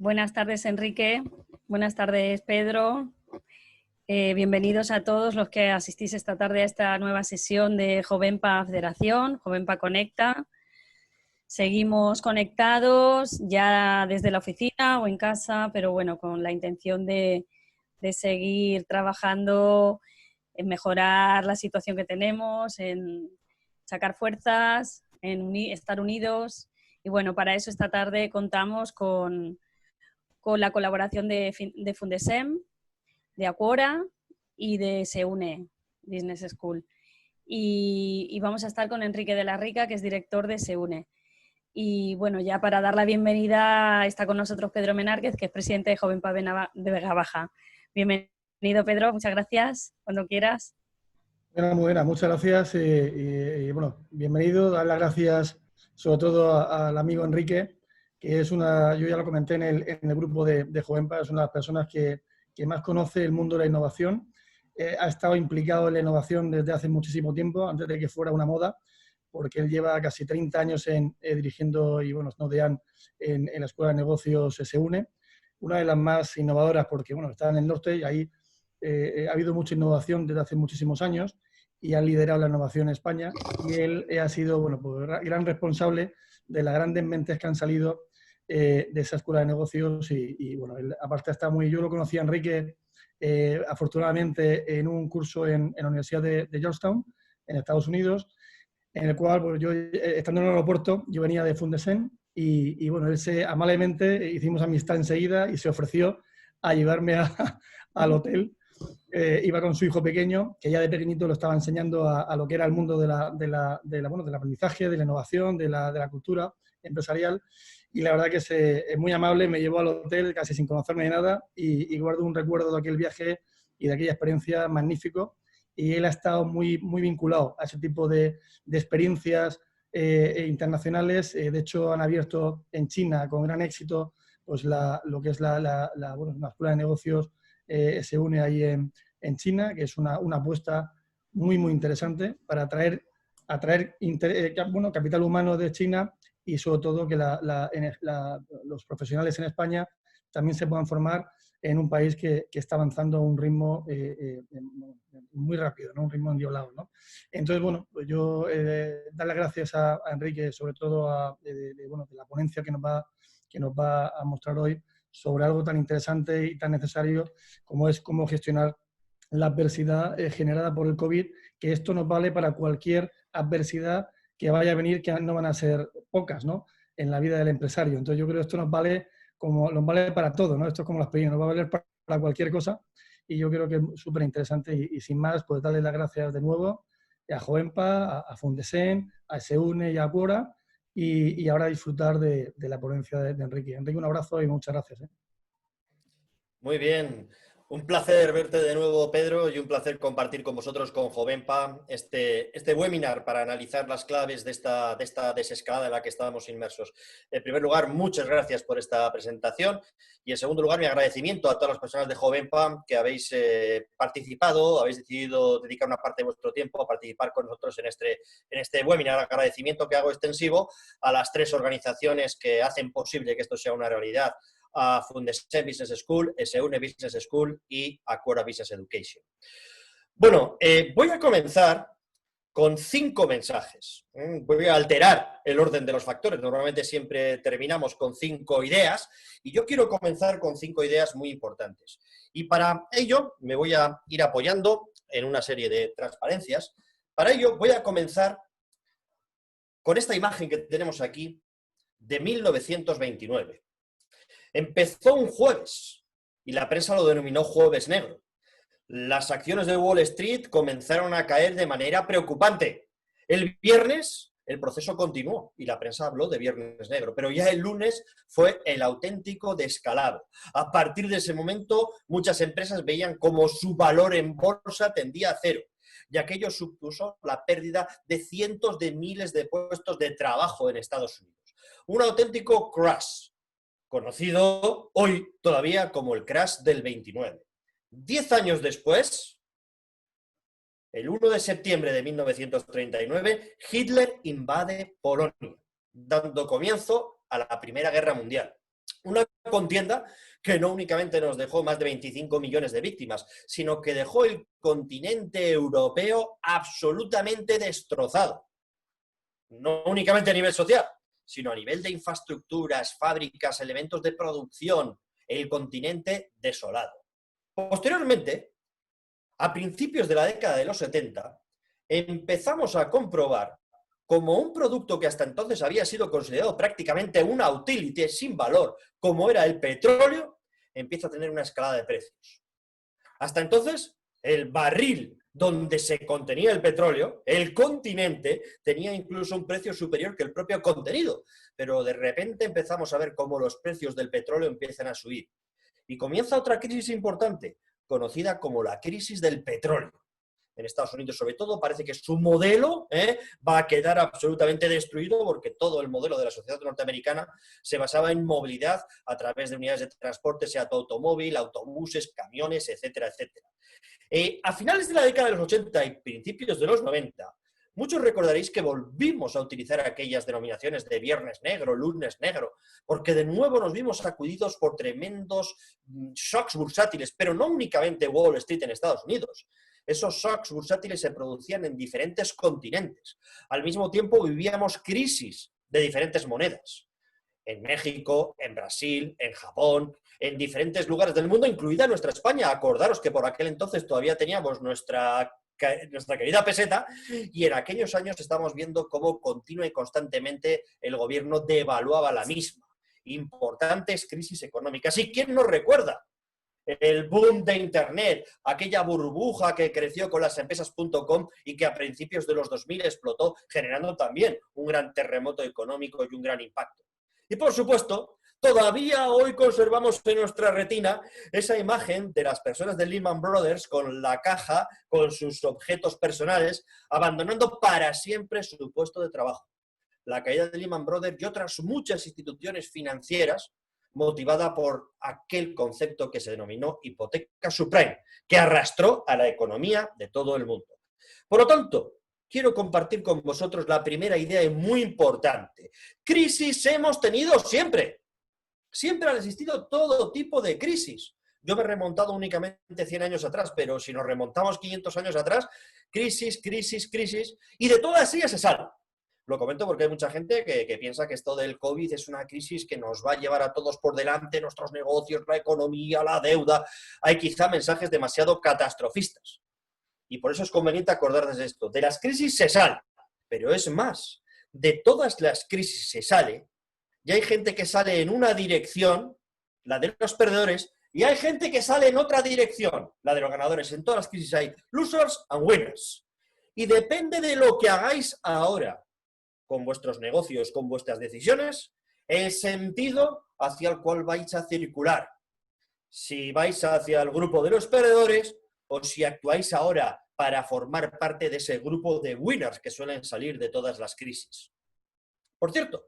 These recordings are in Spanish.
Buenas tardes, Enrique. Buenas tardes, Pedro. Bienvenidos a todos los que asistís esta tarde a esta nueva sesión de Jovenpa Federación, Jovenpa Conecta. Seguimos conectados ya desde la oficina o en casa, pero bueno, con la intención de seguir trabajando en mejorar la situación que tenemos, en sacar fuerzas, en estar unidos. Y bueno, para eso esta tarde contamos con la colaboración de Fundesem, de Aquora y de SEUNE Business School. Y vamos a estar con Enrique de la Rica, que es director de SEUNE. Y bueno, ya para dar la bienvenida está con nosotros Pedro Menárquez, que es presidente de Jovenpa de Vega Baja. Bienvenido, Pedro, muchas gracias, cuando quieras. Muy buena, muchas gracias y bueno, bienvenido, dar las gracias sobre todo al amigo Enrique, que es yo ya lo comenté en el grupo de Jovenpa, es una de las personas que más conoce el mundo de la innovación, ha estado implicado en la innovación desde hace muchísimo tiempo, antes de que fuera una moda, porque él lleva casi 30 años dirigiendo y bueno, Snowdean en la Escuela de Negocios SEUNE, una de las más innovadoras porque bueno, está en el norte y ahí ha habido mucha innovación desde hace muchísimos años y ha liderado la innovación en España y él ha sido bueno, pues, gran responsable de las grandes mentes que han salido de esa escuela de negocios y bueno, él, aparte está yo lo conocí a Enrique afortunadamente en un curso en la Universidad de Georgetown, en Estados Unidos, en el cual pues, yo, estando en el aeropuerto, yo venía de Fundesen y bueno, él amablemente hicimos amistad enseguida y se ofreció a llevarme al hotel. Iba con su hijo pequeño, que ya de pequeñito lo estaba enseñando a lo que era el mundo del aprendizaje, de la innovación, de la cultura empresarial. Y la verdad que es muy amable, me llevó al hotel casi sin conocerme de nada y guardo un recuerdo de aquel viaje y de aquella experiencia magnífico. Y él ha estado muy vinculado a ese tipo de experiencias internacionales. De hecho, han abierto en China con gran éxito pues lo que es la escuela de negocios se une ahí en China, que es una apuesta muy interesante para atraer capital humano de China y sobre todo que los profesionales en España también se puedan formar en un país que está avanzando a un ritmo muy rápido, ¿no? Un ritmo endiablado, ¿no? Entonces, bueno, pues yo dar las gracias a Enrique, sobre todo de la ponencia que nos va a mostrar hoy sobre algo tan interesante y tan necesario como es cómo gestionar la adversidad generada por el COVID, que esto nos vale para cualquier adversidad que vaya a venir, que no van a ser pocas, ¿no?, en la vida del empresario. Entonces yo creo que esto nos vale para todo, ¿no? Esto es como la experiencia, nos va a valer para cualquier cosa y yo creo que es súper interesante y sin más, pues darle las gracias de nuevo a Jovenpa, a Fundesen, a SEUNE y a Aquora y ahora disfrutar de la ponencia de Enrique. Enrique, un abrazo y muchas gracias. Muy bien. Un placer verte de nuevo, Pedro, y un placer compartir con vosotros, con Jovenpa, este webinar para analizar las claves de esta desescalada en la que estábamos inmersos. En primer lugar, muchas gracias por esta presentación y, en segundo lugar, mi agradecimiento a todas las personas de Jovenpa que habéis participado, habéis decidido dedicar una parte de vuestro tiempo a participar con nosotros en este webinar. Agradecimiento que hago extensivo a las 3 organizaciones que hacen posible que esto sea una realidad: a Fundesem Business School, SEUNE Business School y Aquora Business Education. Bueno, voy a comenzar con 5 mensajes. Voy a alterar el orden de los factores. Normalmente siempre terminamos con 5 ideas y yo quiero comenzar con 5 ideas muy importantes. Y para ello me voy a ir apoyando en una serie de transparencias. Para ello voy a comenzar con esta imagen que tenemos aquí de 1929. Empezó un jueves y la prensa lo denominó Jueves Negro. Las acciones de Wall Street comenzaron a caer de manera preocupante. El viernes el proceso continuó y la prensa habló de Viernes Negro, pero ya el lunes fue el auténtico descalabro. A partir de ese momento muchas empresas veían como su valor en bolsa tendía a cero y aquello supuso la pérdida de cientos de miles de puestos de trabajo en Estados Unidos. Un auténtico crash, conocido hoy todavía como el crash del 29. 10 años después, el 1 de septiembre de 1939, Hitler invade Polonia, dando comienzo a la Primera Guerra Mundial. Una contienda que no únicamente nos dejó más de 25 millones de víctimas, sino que dejó el continente europeo absolutamente destrozado. No únicamente a nivel social, sino a nivel de infraestructuras, fábricas, elementos de producción, el continente desolado. Posteriormente, a principios de la década de los 70, empezamos a comprobar como un producto que hasta entonces había sido considerado prácticamente una utility sin valor, como era el petróleo, empieza a tener una escalada de precios. Hasta entonces, el barril donde se contenía el petróleo, el continente, tenía incluso un precio superior que el propio contenido, pero de repente empezamos a ver cómo los precios del petróleo empiezan a subir. Y comienza otra crisis importante, conocida como la crisis del petróleo. En Estados Unidos, sobre todo, parece que su modelo va a quedar absolutamente destruido porque todo el modelo de la sociedad norteamericana se basaba en movilidad a través de unidades de transporte, sea automóvil, autobuses, camiones, etcétera, etcétera. A finales de la década de los 80 y principios de los 90, muchos recordaréis que volvimos a utilizar aquellas denominaciones de viernes negro, lunes negro, porque de nuevo nos vimos sacudidos por tremendos shocks bursátiles, pero no únicamente Wall Street en Estados Unidos. Esos shocks bursátiles se producían en diferentes continentes. Al mismo tiempo vivíamos crisis de diferentes monedas. En México, en Brasil, en Japón, en diferentes lugares del mundo, incluida nuestra España. Acordaros que por aquel entonces todavía teníamos nuestra querida peseta y en aquellos años estamos viendo cómo continua y constantemente el gobierno devaluaba la misma. Importantes crisis económicas. ¿Y quién nos recuerda? El boom de Internet, aquella burbuja que creció con las empresas.com y que a principios de los 2000 explotó, generando también un gran terremoto económico y un gran impacto. Y por supuesto, todavía hoy conservamos en nuestra retina esa imagen de las personas de Lehman Brothers con la caja, con sus objetos personales, abandonando para siempre su puesto de trabajo. La caída de Lehman Brothers y otras muchas instituciones financieras motivada por aquel concepto que se denominó hipoteca subprime, que arrastró a la economía de todo el mundo. Por lo tanto, quiero compartir con vosotros la primera idea y muy importante. Crisis hemos tenido siempre. Siempre han existido todo tipo de crisis. Yo me he remontado únicamente 100 años atrás, pero si nos remontamos 500 años atrás, crisis, y de todas ellas se sale. Lo comento porque hay mucha gente que piensa que esto del COVID es una crisis que nos va a llevar a todos por delante, nuestros negocios, la economía, la deuda. Hay quizá mensajes demasiado catastrofistas. Y por eso es conveniente acordarnos de esto. De las crisis se sale, pero es más, de todas las crisis se sale, y hay gente que sale en una dirección, la de los perdedores, y hay gente que sale en otra dirección, la de los ganadores. En todas las crisis hay losers and winners. Y depende de lo que hagáis ahora, con vuestros negocios, con vuestras decisiones, el sentido hacia el cual vais a circular. Si vais hacia el grupo de los perdedores o si actuáis ahora para formar parte de ese grupo de winners que suelen salir de todas las crisis. Por cierto,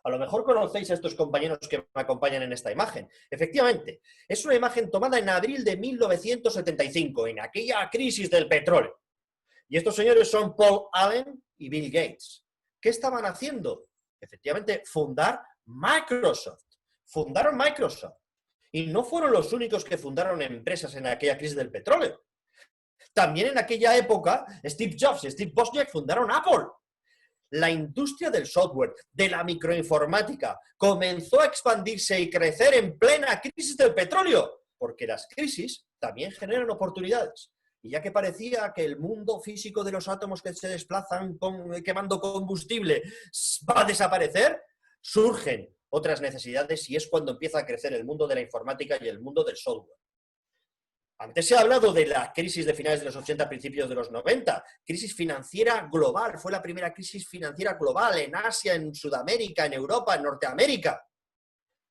a lo mejor conocéis a estos compañeros que me acompañan en esta imagen. Efectivamente, es una imagen tomada en abril de 1975, en aquella crisis del petróleo. Y estos señores son Paul Allen y Bill Gates. ¿Qué estaban haciendo? Efectivamente, fundar Microsoft. Fundaron Microsoft. Y no fueron los únicos que fundaron empresas en aquella crisis del petróleo. También en aquella época, Steve Jobs y Steve Wozniak fundaron Apple. La industria del software, de la microinformática, comenzó a expandirse y crecer en plena crisis del petróleo, porque las crisis también generan oportunidades. Y ya que parecía que el mundo físico de los átomos que se desplazan quemando combustible va a desaparecer, surgen otras necesidades y es cuando empieza a crecer el mundo de la informática y el mundo del software. Antes se ha hablado de la crisis de finales de los 80, principios de los 90, crisis financiera global, fue la primera crisis financiera global en Asia, en Sudamérica, en Europa, en Norteamérica.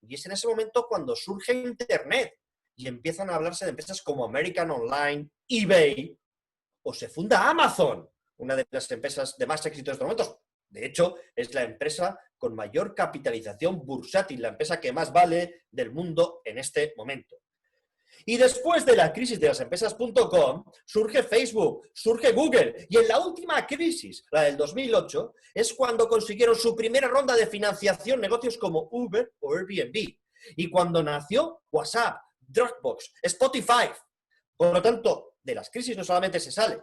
Y es en ese momento cuando surge Internet y empiezan a hablarse de empresas como American Online, eBay, o se funda Amazon, una de las empresas de más éxito en estos momentos. De hecho, es la empresa con mayor capitalización bursátil, la empresa que más vale del mundo en este momento. Y después de la crisis de las empresas.com, surge Facebook, surge Google, y en la última crisis, la del 2008, es cuando consiguieron su primera ronda de financiación negocios como Uber o Airbnb. Y cuando nació WhatsApp, Dropbox, Spotify, por lo tanto, de las crisis no solamente se sale,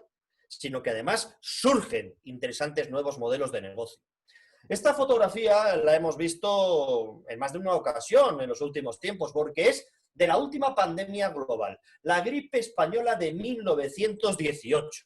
sino que además surgen interesantes nuevos modelos de negocio. Esta fotografía la hemos visto en más de una ocasión en los últimos tiempos, porque es de la última pandemia global, la gripe española de 1918.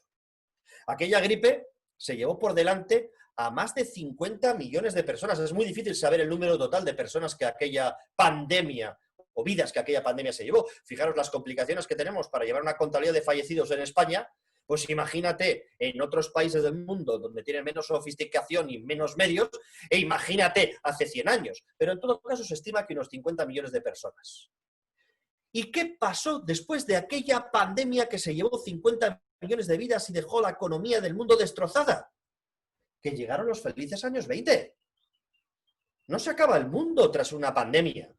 Aquella gripe se llevó por delante a más de 50 millones de personas. Es muy difícil saber el número total de personas que aquella pandemia o vidas que aquella pandemia se llevó. Fijaros las complicaciones que tenemos para llevar una contabilidad de fallecidos en España. Pues imagínate en otros países del mundo donde tienen menos sofisticación y menos medios, e imagínate hace 100 años. Pero en todo caso se estima que unos 50 millones de personas. ¿Y qué pasó después de aquella pandemia que se llevó 50 millones de vidas y dejó la economía del mundo destrozada? Que llegaron los felices años 20. No se acaba el mundo tras una pandemia.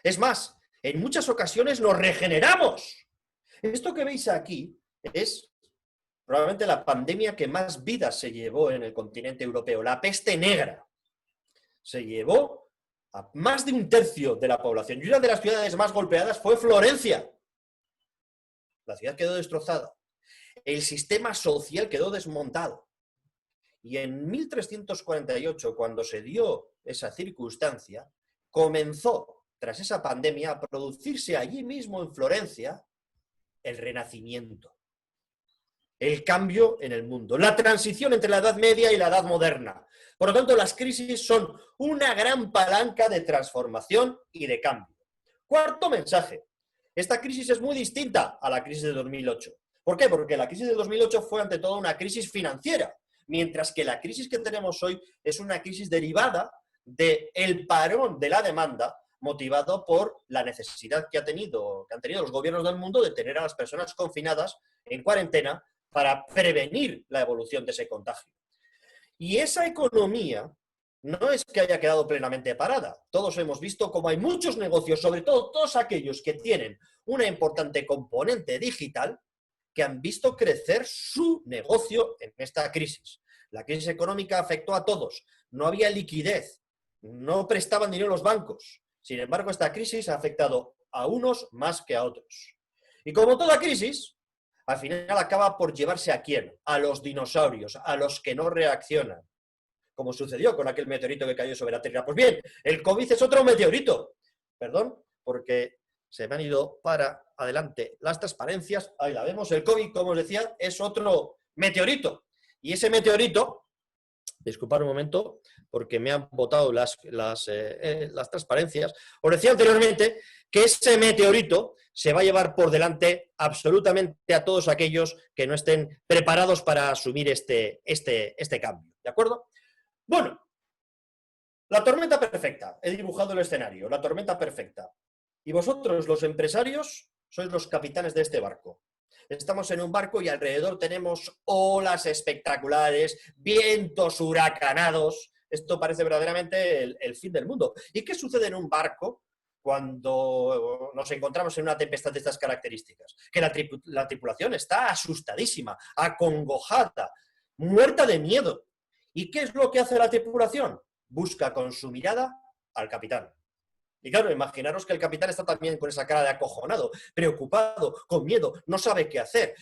Es más, en muchas ocasiones nos regeneramos. Esto que veis aquí es probablemente la pandemia que más vidas se llevó en el continente europeo, la peste negra. Se llevó a más de un tercio de la población. Y una de las ciudades más golpeadas fue Florencia. La ciudad quedó destrozada. El sistema social quedó desmontado. Y en 1348, cuando se dio esa circunstancia, comenzó, tras esa pandemia, a producirse allí mismo en Florencia el Renacimiento. El cambio en el mundo, la transición entre la Edad Media y la Edad Moderna. Por lo tanto, las crisis son una gran palanca de transformación y de cambio. Cuarto mensaje. Esta crisis es muy distinta a la crisis de 2008. ¿Por qué? Porque la crisis de 2008 fue ante todo una crisis financiera, mientras que la crisis que tenemos hoy es una crisis derivada del parón de la demanda motivado por la necesidad que han tenido los gobiernos del mundo de tener a las personas confinadas en cuarentena para prevenir la evolución de ese contagio. Y esa economía no es que haya quedado plenamente parada. Todos hemos visto cómo hay muchos negocios, sobre todo todos aquellos que tienen una importante componente digital, que han visto crecer su negocio en esta crisis. La crisis económica afectó a todos. No había liquidez, no prestaban dinero los bancos. Sin embargo, esta crisis ha afectado a unos más que a otros. Y como toda crisis, al final acaba por llevarse ¿a quién? A los dinosaurios, a los que no reaccionan. Como sucedió con aquel meteorito que cayó sobre la Tierra. Pues bien, el COVID es otro meteorito. Perdón, porque se me han ido para adelante las transparencias. Ahí la vemos. El COVID, como os decía, es otro meteorito. Y ese meteorito, disculpad un momento, porque me han botado las transparencias. Os decía anteriormente que ese meteorito se va a llevar por delante absolutamente a todos aquellos que no estén preparados para asumir este cambio. ¿De acuerdo? Bueno, la tormenta perfecta. He dibujado el escenario, la tormenta perfecta. Y vosotros, los empresarios, sois los capitanes de este barco. Estamos en un barco y alrededor tenemos olas espectaculares, vientos huracanados. Esto parece verdaderamente el fin del mundo. ¿Y qué sucede en un barco cuando nos encontramos en una tempestad de estas características? Que la tripulación está asustadísima, acongojada, muerta de miedo. ¿Y qué es lo que hace la tripulación? Busca con su mirada al capitán. Y claro, imaginaros que el capitán está también con esa cara de acojonado, preocupado, con miedo, no sabe qué hacer.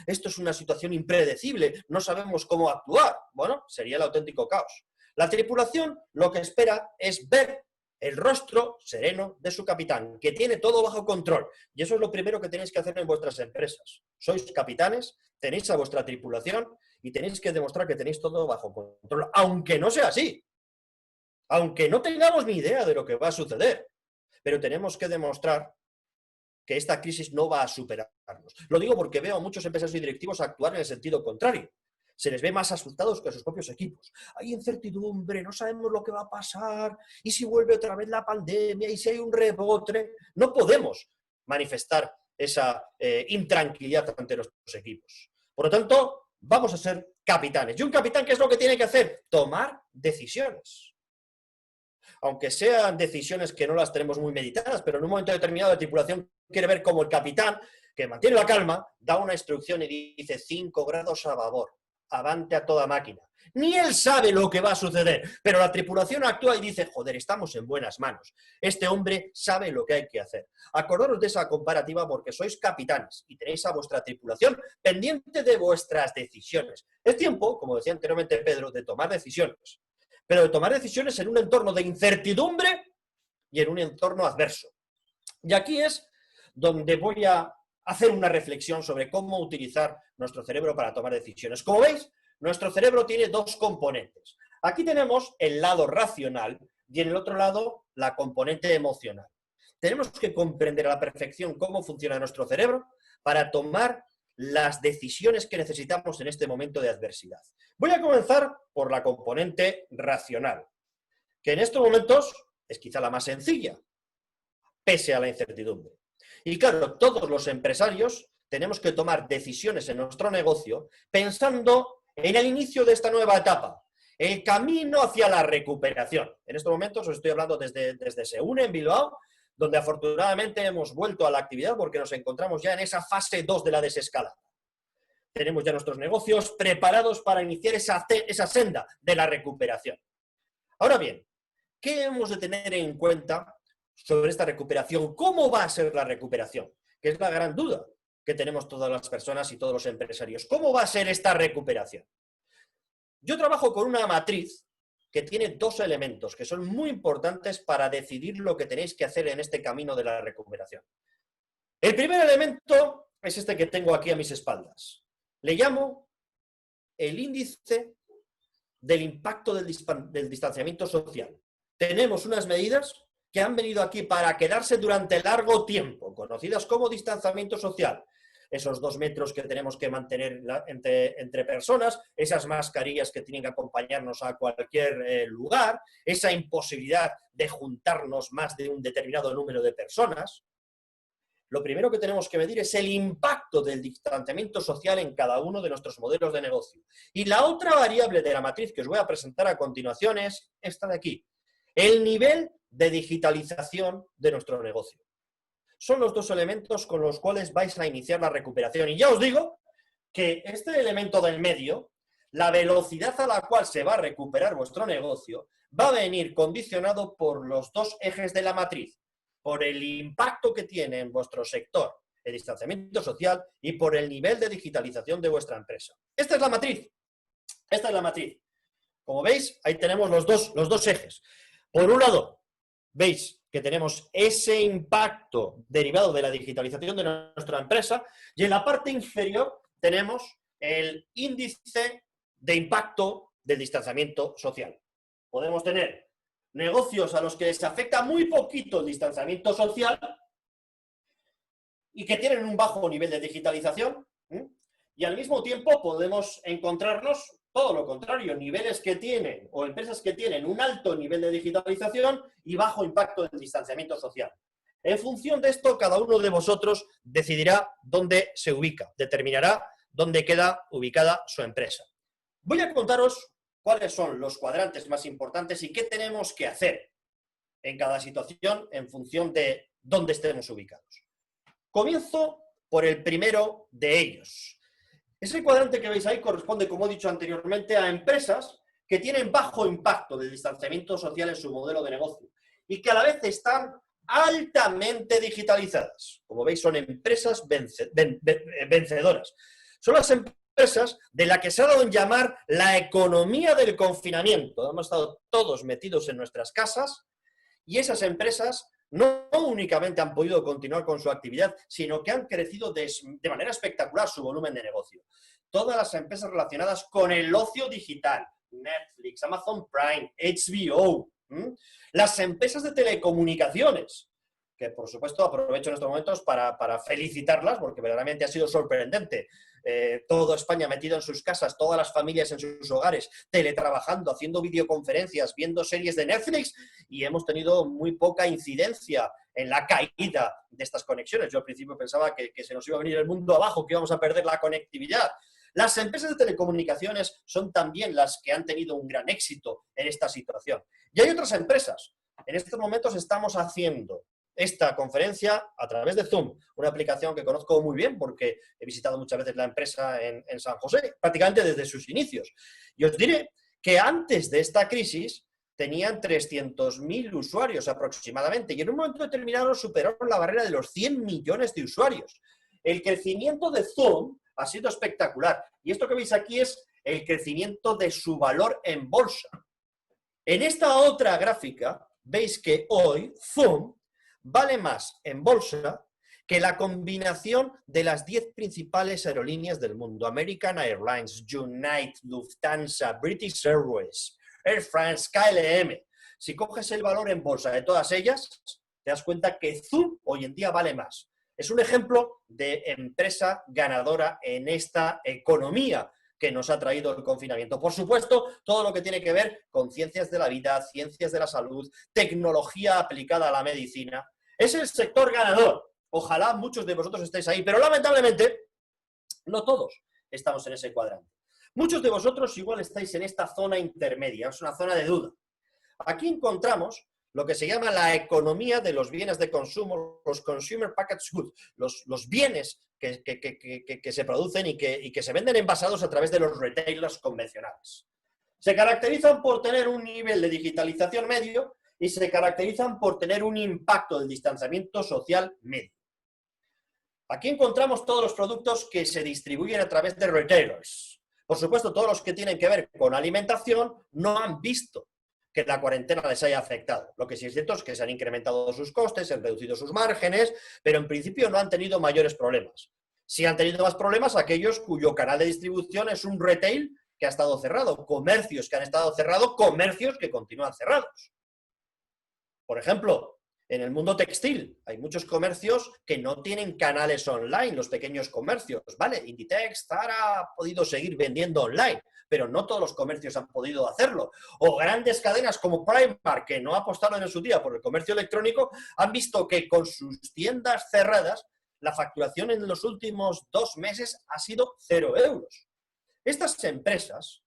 Esto es una situación impredecible, no sabemos cómo actuar. Bueno, sería el auténtico caos. La tripulación lo que espera es ver el rostro sereno de su capitán, que tiene todo bajo control. Y eso es lo primero que tenéis que hacer en vuestras empresas. Sois capitanes, tenéis a vuestra tripulación y tenéis que demostrar que tenéis todo bajo control, aunque no sea así. Aunque no tengamos ni idea de lo que va a suceder, pero tenemos que demostrar que esta crisis no va a superarnos. Lo digo porque veo a muchos empresarios y directivos actuar en el sentido contrario. Se les ve más asustados que a sus propios equipos. Hay incertidumbre, no sabemos lo que va a pasar, y si vuelve otra vez la pandemia, y si hay un rebote. No podemos manifestar esa intranquilidad ante nuestros equipos. Por lo tanto, vamos a ser capitanes. ¿Y un capitán qué es lo que tiene que hacer? Tomar decisiones. Aunque sean decisiones que no las tenemos muy meditadas, pero en un momento determinado la tripulación quiere ver cómo el capitán, que mantiene la calma, da una instrucción y dice 5 grados a babor, avante a toda máquina. Ni él sabe lo que va a suceder, pero la tripulación actúa y dice, joder, estamos en buenas manos. Este hombre sabe lo que hay que hacer. Acordaros de esa comparativa porque sois capitanes y tenéis a vuestra tripulación pendiente de vuestras decisiones. Es tiempo, como decía anteriormente Pedro, de tomar decisiones, pero de tomar decisiones en un entorno de incertidumbre y en un entorno adverso. Y aquí es donde voy a hacer una reflexión sobre cómo utilizar nuestro cerebro para tomar decisiones. Como veis, nuestro cerebro tiene dos componentes. Aquí tenemos el lado racional y en el otro lado la componente emocional. Tenemos que comprender a la perfección cómo funciona nuestro cerebro para tomar las decisiones que necesitamos en este momento de adversidad. Voy a comenzar por la componente racional, que en estos momentos es quizá la más sencilla, pese a la incertidumbre. Y claro, todos los empresarios tenemos que tomar decisiones en nuestro negocio pensando en el inicio de esta nueva etapa, el camino hacia la recuperación. En estos momentos os estoy hablando desde Seúl, en Bilbao, donde afortunadamente hemos vuelto a la actividad porque nos encontramos ya en esa fase 2 de la desescalada. Tenemos ya nuestros negocios preparados para iniciar esa senda de la recuperación. Ahora bien, ¿qué hemos de tener en cuenta sobre esta recuperación? ¿Cómo va a ser la recuperación? Que es la gran duda que tenemos todas las personas y todos los empresarios. ¿Cómo va a ser esta recuperación? Yo trabajo con una matriz que tiene dos elementos que son muy importantes para decidir lo que tenéis que hacer en este camino de la recuperación. El primer elemento es este que tengo aquí a mis espaldas. Le llamo el índice del impacto del distanciamiento social. Tenemos unas medidas que han venido aquí para quedarse durante largo tiempo, conocidas como distanciamiento social. Esos 2 metros que tenemos que mantener entre personas, esas mascarillas que tienen que acompañarnos a cualquier lugar, esa imposibilidad de juntarnos más de un determinado número de personas. Lo primero que tenemos que medir es el impacto del distanciamiento social en cada uno de nuestros modelos de negocio. Y la otra variable de la matriz que os voy a presentar a continuación es esta de aquí, el nivel de digitalización de nuestro negocio. Son los dos elementos con los cuales vais a iniciar la recuperación. Y ya os digo que este elemento del medio, la velocidad a la cual se va a recuperar vuestro negocio, va a venir condicionado por los dos ejes de la matriz, por el impacto que tiene en vuestro sector el distanciamiento social y por el nivel de digitalización de vuestra empresa. Esta es la matriz. Esta es la matriz. Como veis, ahí tenemos los dos ejes. Por un lado, veis que tenemos ese impacto derivado de la digitalización de nuestra empresa y en la parte inferior tenemos el índice de impacto del distanciamiento social. Podemos tener negocios a los que les afecta muy poquito el distanciamiento social y que tienen un bajo nivel de digitalización, y al mismo tiempo podemos encontrarnos todo lo contrario, niveles que tienen o empresas que tienen un alto nivel de digitalización y bajo impacto del distanciamiento social. En función de esto, cada uno de vosotros decidirá dónde se ubica, determinará dónde queda ubicada su empresa. Voy a contaros cuáles son los cuadrantes más importantes y qué tenemos que hacer en cada situación en función de dónde estemos ubicados. Comienzo por el primero de ellos. Ese cuadrante que veis ahí corresponde, como he dicho anteriormente, a empresas que tienen bajo impacto del distanciamiento social en su modelo de negocio y que a la vez están altamente digitalizadas. Como veis, son empresas vencedoras. Son las empresas de las que se ha dado en llamar la economía del confinamiento. Hemos estado todos metidos en nuestras casas y esas empresas no únicamente han podido continuar con su actividad, sino que han crecido de manera espectacular su volumen de negocio. Todas las empresas relacionadas con el ocio digital, Netflix, Amazon Prime, HBO, las empresas de telecomunicaciones, que por supuesto aprovecho en estos momentos para felicitarlas, porque verdaderamente ha sido sorprendente. Toda España metida en sus casas, todas las familias en sus hogares, teletrabajando, haciendo videoconferencias, viendo series de Netflix, y hemos tenido muy poca incidencia en la caída de estas conexiones. Yo al principio pensaba que se nos iba a venir el mundo abajo, que íbamos a perder la conectividad. Las empresas de telecomunicaciones son también las que han tenido un gran éxito en esta situación. Y hay otras empresas. En estos momentos estamos haciendo esta conferencia a través de Zoom, una aplicación que conozco muy bien porque he visitado muchas veces la empresa en San José, prácticamente desde sus inicios. Y os diré que antes de esta crisis tenían 300.000 usuarios aproximadamente y en un momento determinado superaron la barrera de los 100 millones de usuarios. El crecimiento de Zoom ha sido espectacular y esto que veis aquí es el crecimiento de su valor en bolsa. En esta otra gráfica veis que hoy Zoom vale más en bolsa que la combinación de las 10 principales aerolíneas del mundo: American Airlines, United, Lufthansa, British Airways, Air France, KLM. Si coges el valor en bolsa de todas ellas, te das cuenta que Zoom hoy en día vale más. Es un ejemplo de empresa ganadora en esta economía que nos ha traído el confinamiento. Por supuesto, todo lo que tiene que ver con ciencias de la vida, ciencias de la salud, tecnología aplicada a la medicina. Es el sector ganador. Ojalá muchos de vosotros estéis ahí, pero lamentablemente no todos estamos en ese cuadrante. Muchos de vosotros igual estáis en esta zona intermedia, es una zona de duda. Aquí encontramos lo que se llama la economía de los bienes de consumo, los consumer packaged goods, los bienes que se producen y que se venden envasados a través de los retailers convencionales. Se caracterizan por tener un nivel de digitalización medio y se caracterizan por tener un impacto del distanciamiento social medio. Aquí encontramos todos los productos que se distribuyen a través de retailers. Por supuesto, todos los que tienen que ver con alimentación no han visto que la cuarentena les haya afectado. Lo que sí es cierto es que se han incrementado sus costes, se han reducido sus márgenes, pero en principio no han tenido mayores problemas. Sí han tenido más problemas aquellos cuyo canal de distribución es un retail que ha estado cerrado, comercios que han estado cerrados, comercios que continúan cerrados. Por ejemplo, en el mundo textil hay muchos comercios que no tienen canales online, los pequeños comercios, ¿vale? Inditex, Zara ha podido seguir vendiendo online, pero no todos los comercios han podido hacerlo. O grandes cadenas como Primark, que no apostaron en su día por el comercio electrónico, han visto que con sus tiendas cerradas, la facturación en los últimos 2 meses ha sido 0 euros. Estas empresas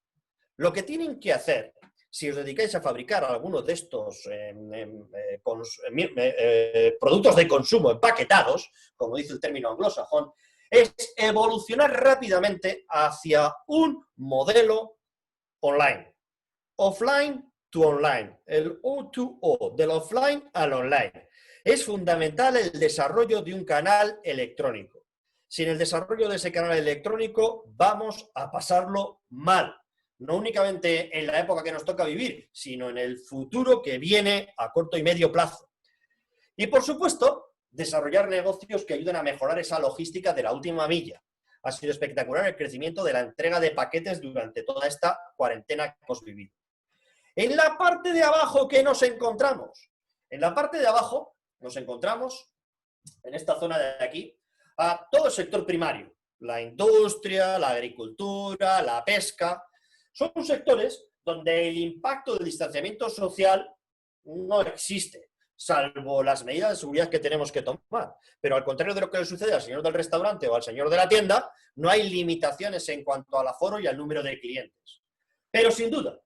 lo que tienen que hacer, si os dedicáis a fabricar algunos de estos productos de consumo empaquetados, como dice el término anglosajón, es evolucionar rápidamente hacia un modelo online. Offline to online, el O2O, del offline al online. Es fundamental el desarrollo de un canal electrónico. Sin el desarrollo de ese canal electrónico vamos a pasarlo mal. No únicamente en la época que nos toca vivir, sino en el futuro que viene a corto y medio plazo. Y por supuesto, desarrollar negocios que ayuden a mejorar esa logística de la última milla. Ha sido espectacular el crecimiento de la entrega de paquetes durante toda esta cuarentena que hemos vivido. En la parte de abajo, ¿qué nos encontramos? En la parte de abajo nos encontramos, en esta zona de aquí, a todo el sector primario. La industria, la agricultura, la pesca. Son sectores donde el impacto del distanciamiento social no existe, salvo las medidas de seguridad que tenemos que tomar. Pero al contrario de lo que le sucede al señor del restaurante o al señor de la tienda, no hay limitaciones en cuanto al aforo y al número de clientes. Pero sin duda,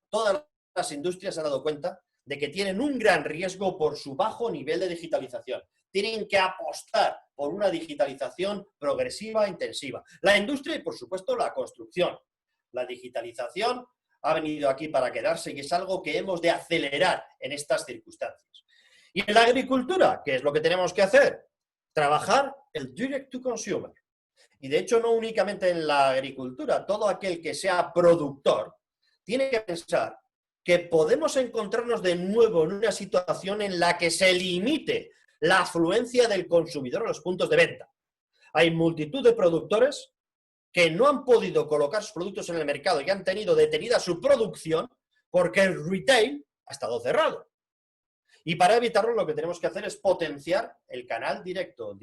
todas las industrias se han dado cuenta de que tienen un gran riesgo por su bajo nivel de digitalización. Tienen que apostar por una digitalización progresiva e intensiva. La industria y, por supuesto, la construcción. La digitalización ha venido aquí para quedarse y es algo que hemos de acelerar en estas circunstancias. Y en la agricultura, ¿qué es lo que tenemos que hacer? Trabajar el direct to consumer. Y de hecho, no únicamente en la agricultura, todo aquel que sea productor tiene que pensar que podemos encontrarnos de nuevo en una situación en la que se limite la afluencia del consumidor a los puntos de venta. Hay multitud de productores que no han podido colocar sus productos en el mercado y han tenido detenida su producción porque el retail ha estado cerrado. Y para evitarlo lo que tenemos que hacer es potenciar el canal directo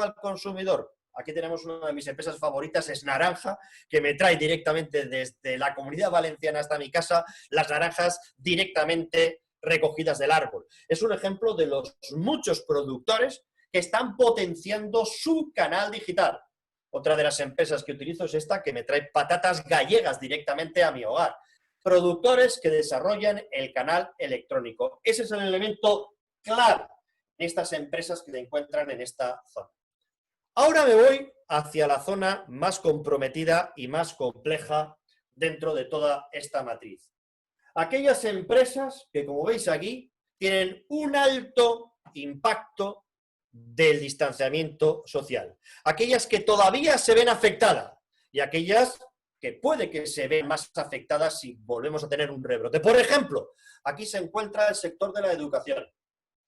al consumidor. Aquí tenemos una de mis empresas favoritas, es Naranja, que me trae directamente desde la Comunidad Valenciana hasta mi casa las naranjas directamente recogidas del árbol. Es un ejemplo de los muchos productores que están potenciando su canal digital. Otra de las empresas que utilizo es esta, que me trae patatas gallegas directamente a mi hogar. Productores que desarrollan el canal electrónico. Ese es el elemento clave estas empresas que se encuentran en esta zona. Ahora me voy hacia la zona más comprometida y más compleja dentro de toda esta matriz. Aquellas empresas que, como veis aquí, tienen un alto impacto del distanciamiento social. Aquellas que todavía se ven afectadas y aquellas que puede que se vean más afectadas si volvemos a tener un rebrote. Por ejemplo, aquí se encuentra el sector de la educación.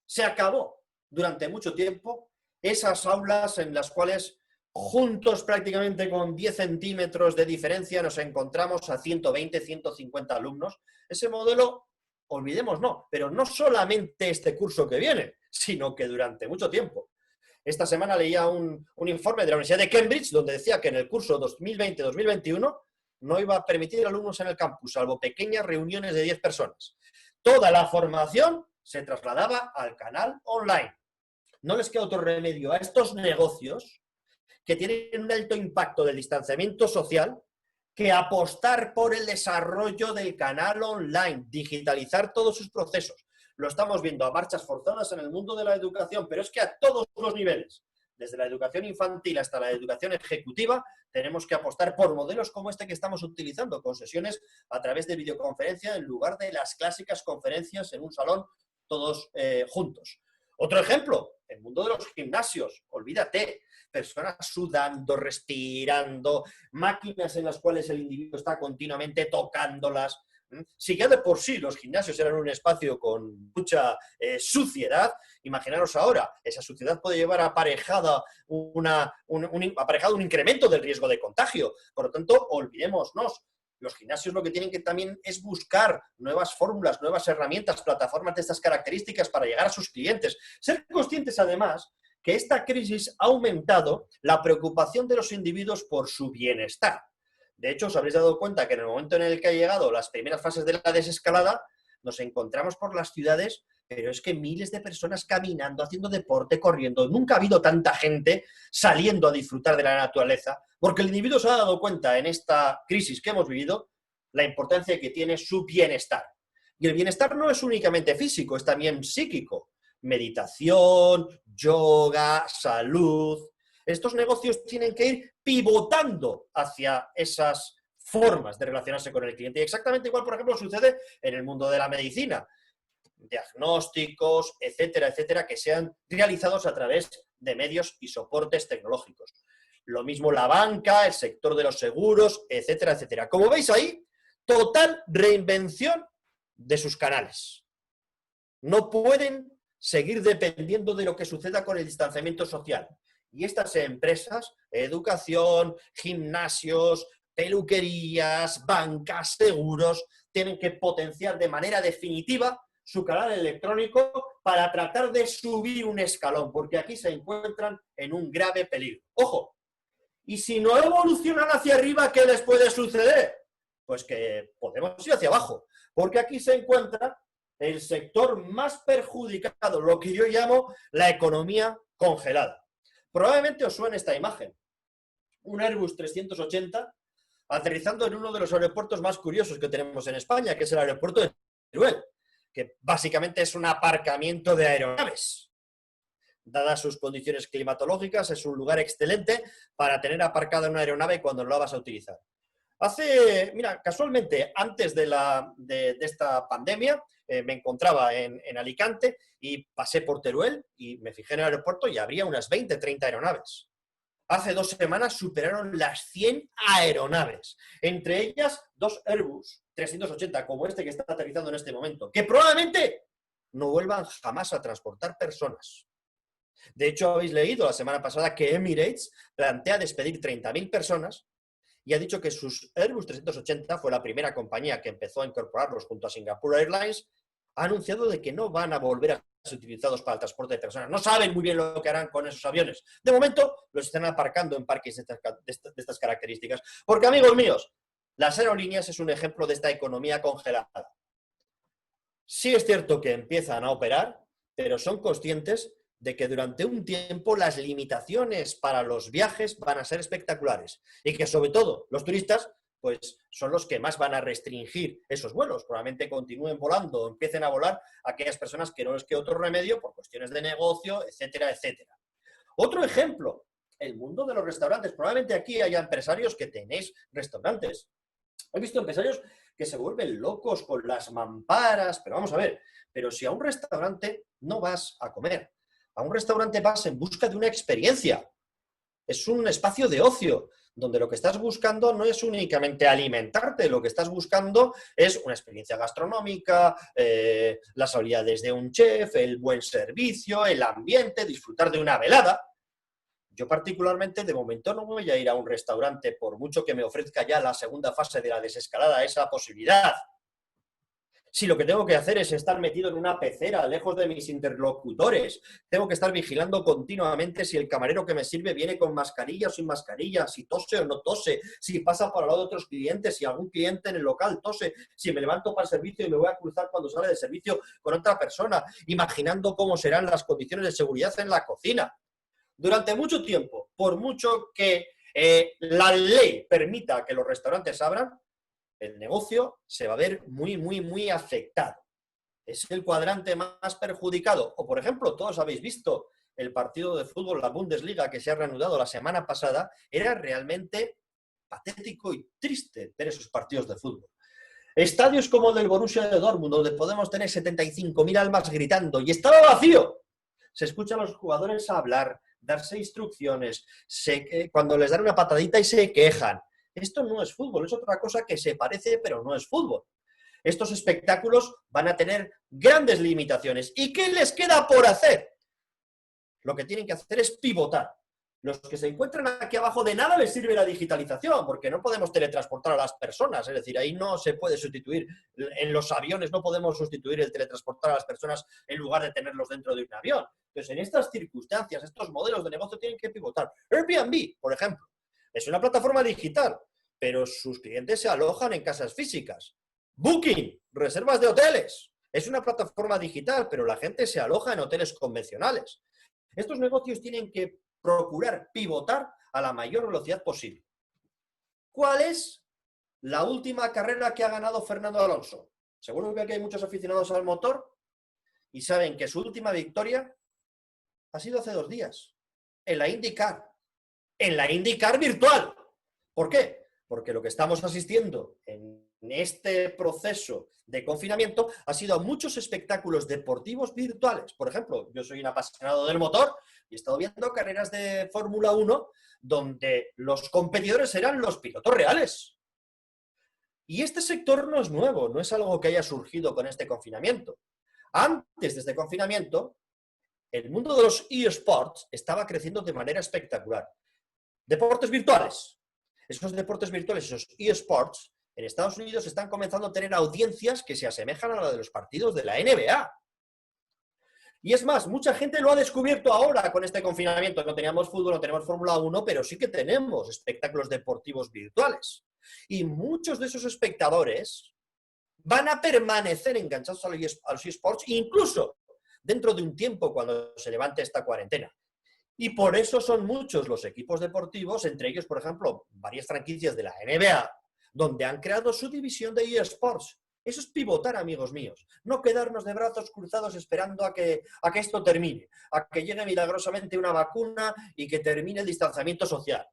Se acabó durante mucho tiempo esas aulas en las cuales juntos prácticamente con 10 centímetros de diferencia nos encontramos a 120, 150 alumnos. Ese modelo, olvidemos no, pero no solamente este curso que viene, sino que durante mucho tiempo. Esta semana leía un informe de la Universidad de Cambridge donde decía que en el curso 2020-2021 no iba a permitir alumnos en el campus, salvo pequeñas reuniones de 10 personas. Toda la formación se trasladaba al canal online. No les queda otro remedio a estos negocios que tienen un alto impacto del distanciamiento social que apostar por el desarrollo del canal online, digitalizar todos sus procesos. Lo estamos viendo a marchas forzadas en el mundo de la educación, pero es que a todos los niveles, desde la educación infantil hasta la educación ejecutiva, tenemos que apostar por modelos como este que estamos utilizando, con sesiones a través de videoconferencia en lugar de las clásicas conferencias en un salón todos juntos. Otro ejemplo, el mundo de los gimnasios, olvídate, personas sudando, respirando, máquinas en las cuales el individuo está continuamente tocándolas. Si ya de por sí los gimnasios eran un espacio con mucha suciedad, imaginaros ahora, esa suciedad puede llevar aparejado un incremento del riesgo de contagio. Por lo tanto, olvidémonos. Los gimnasios lo que tienen que también es buscar nuevas fórmulas, nuevas herramientas, plataformas de estas características para llegar a sus clientes. Ser conscientes, además, que esta crisis ha aumentado la preocupación de los individuos por su bienestar. De hecho, os habréis dado cuenta que en el momento en el que ha llegado las primeras fases de la desescalada, nos encontramos por las ciudades, pero es que miles de personas caminando, haciendo deporte, corriendo. Nunca ha habido tanta gente saliendo a disfrutar de la naturaleza, porque el individuo se ha dado cuenta en esta crisis que hemos vivido la importancia que tiene su bienestar. Y el bienestar no es únicamente físico, es también psíquico. Meditación, yoga, salud. Estos negocios tienen que ir pivotando hacia esas formas de relacionarse con el cliente. Y exactamente igual, por ejemplo, sucede en el mundo de la medicina. Diagnósticos, etcétera, etcétera, que sean realizados a través de medios y soportes tecnológicos. Lo mismo la banca, el sector de los seguros, etcétera, etcétera. Como veis ahí, total reinvención de sus canales. No pueden seguir dependiendo de lo que suceda con el distanciamiento social. Y estas empresas, educación, gimnasios, peluquerías, bancas, seguros, tienen que potenciar de manera definitiva su canal electrónico para tratar de subir un escalón, porque aquí se encuentran en un grave peligro. ¡Ojo! Y si no evolucionan hacia arriba, ¿qué les puede suceder? Pues que podemos ir hacia abajo, porque aquí se encuentra el sector más perjudicado, lo que yo llamo la economía congelada. Probablemente os suene esta imagen. Un Airbus 380 aterrizando en uno de los aeropuertos más curiosos que tenemos en España, que es el aeropuerto de Teruel, que básicamente es un aparcamiento de aeronaves. Dadas sus condiciones climatológicas, es un lugar excelente para tener aparcada una aeronave cuando no la vas a utilizar. Mira, casualmente, antes de esta pandemia, me encontraba en Alicante y pasé por Teruel y me fijé en el aeropuerto y habría unas 20, 30 aeronaves. Hace 2 semanas superaron las 100 aeronaves, entre ellas 2 Airbus 380, como este que está aterrizando en este momento, que probablemente no vuelvan jamás a transportar personas. De hecho, habéis leído la semana pasada que Emirates plantea despedir 30.000 personas y ha dicho que sus Airbus 380 fue la primera compañía que empezó a incorporarlos junto a Singapore Airlines. Ha anunciado de que no van a volver a ser utilizados para el transporte de personas. No saben muy bien lo que harán con esos aviones. De momento, los están aparcando en parques de estas características. Porque, amigos míos, las aerolíneas es un ejemplo de esta economía congelada. Sí es cierto que empiezan a operar, pero son conscientes de que durante un tiempo las limitaciones para los viajes van a ser espectaculares y que, sobre todo, los turistas pues son los que más van a restringir esos vuelos. Probablemente continúen volando o empiecen a volar aquellas personas que no les quede otro remedio por cuestiones de negocio, etcétera, etcétera. Otro ejemplo, el mundo de los restaurantes. Probablemente aquí haya empresarios que tenéis restaurantes. He visto empresarios que se vuelven locos con las mamparas, pero vamos a ver, pero si a un restaurante no vas a comer, a un restaurante vas en busca de una experiencia. Es un espacio de ocio, donde lo que estás buscando no es únicamente alimentarte, lo que estás buscando es una experiencia gastronómica, las habilidades de un chef, el buen servicio, el ambiente, disfrutar de una velada. Yo particularmente, de momento, no voy a ir a un restaurante por mucho que me ofrezca ya la segunda fase de la desescalada esa posibilidad. Si lo que tengo que hacer es estar metido en una pecera, lejos de mis interlocutores, tengo que estar vigilando continuamente si el camarero que me sirve viene con mascarilla o sin mascarilla, si tose o no tose, si pasa por al lado de otros clientes, si algún cliente en el local tose, si me levanto para el servicio y me voy a cruzar cuando sale del servicio con otra persona, imaginando cómo serán las condiciones de seguridad en la cocina. Durante mucho tiempo, por mucho que la ley permita que los restaurantes abran, el negocio se va a ver muy afectado. Es el cuadrante más perjudicado. O, por ejemplo, todos habéis visto el partido de fútbol, la Bundesliga, que se ha reanudado la semana pasada. Era realmente patético y triste ver esos partidos de fútbol. Estadios como el del Borussia de Dortmund, donde podemos tener 75.000 almas gritando, y estaba vacío. Se escuchan a los jugadores hablar, darse instrucciones, cuando les dan una patadita y se quejan. Esto no es fútbol, es otra cosa que se parece, pero no es fútbol. Estos espectáculos van a tener grandes limitaciones. ¿Y qué les queda por hacer? Lo que tienen que hacer es pivotar. Los que se encuentran aquí abajo, de nada les sirve la digitalización, porque no podemos teletransportar a las personas, es decir, ahí no se puede sustituir, en los aviones no podemos sustituir el teletransportar a las personas en lugar de tenerlos dentro de un avión. Entonces, en estas circunstancias, estos modelos de negocio tienen que pivotar. Airbnb, por ejemplo, es una plataforma digital, pero sus clientes se alojan en casas físicas. Booking, reservas de hoteles, es una plataforma digital, pero la gente se aloja en hoteles convencionales. Estos negocios tienen que procurar pivotar a la mayor velocidad posible. ¿Cuál es la última carrera que ha ganado Fernando Alonso? Seguro que aquí hay muchos aficionados al motor y saben que su última victoria ha sido hace 2 días, en la IndyCar. En la IndyCar virtual. ¿Por qué? Porque lo que estamos asistiendo en este proceso de confinamiento ha sido a muchos espectáculos deportivos virtuales. Por ejemplo, yo soy un apasionado del motor y he estado viendo carreras de Fórmula 1 donde los competidores eran los pilotos reales. Y este sector no es nuevo, no es algo que haya surgido con este confinamiento. Antes de este confinamiento, el mundo de los eSports estaba creciendo de manera espectacular. Deportes virtuales. Esos deportes virtuales, esos eSports, en Estados Unidos están comenzando a tener audiencias que se asemejan a la de los partidos de la NBA. Y es más, mucha gente lo ha descubierto ahora con este confinamiento. No teníamos fútbol, no tenemos Fórmula 1, pero sí que tenemos espectáculos deportivos virtuales. Y muchos de esos espectadores van a permanecer enganchados a los eSports, incluso dentro de un tiempo cuando se levante esta cuarentena. Y por eso son muchos los equipos deportivos, entre ellos, por ejemplo, varias franquicias de la NBA, donde han creado su división de eSports. Eso es pivotar, amigos míos. No quedarnos de brazos cruzados esperando a que esto termine, a que llegue milagrosamente una vacuna y que termine el distanciamiento social.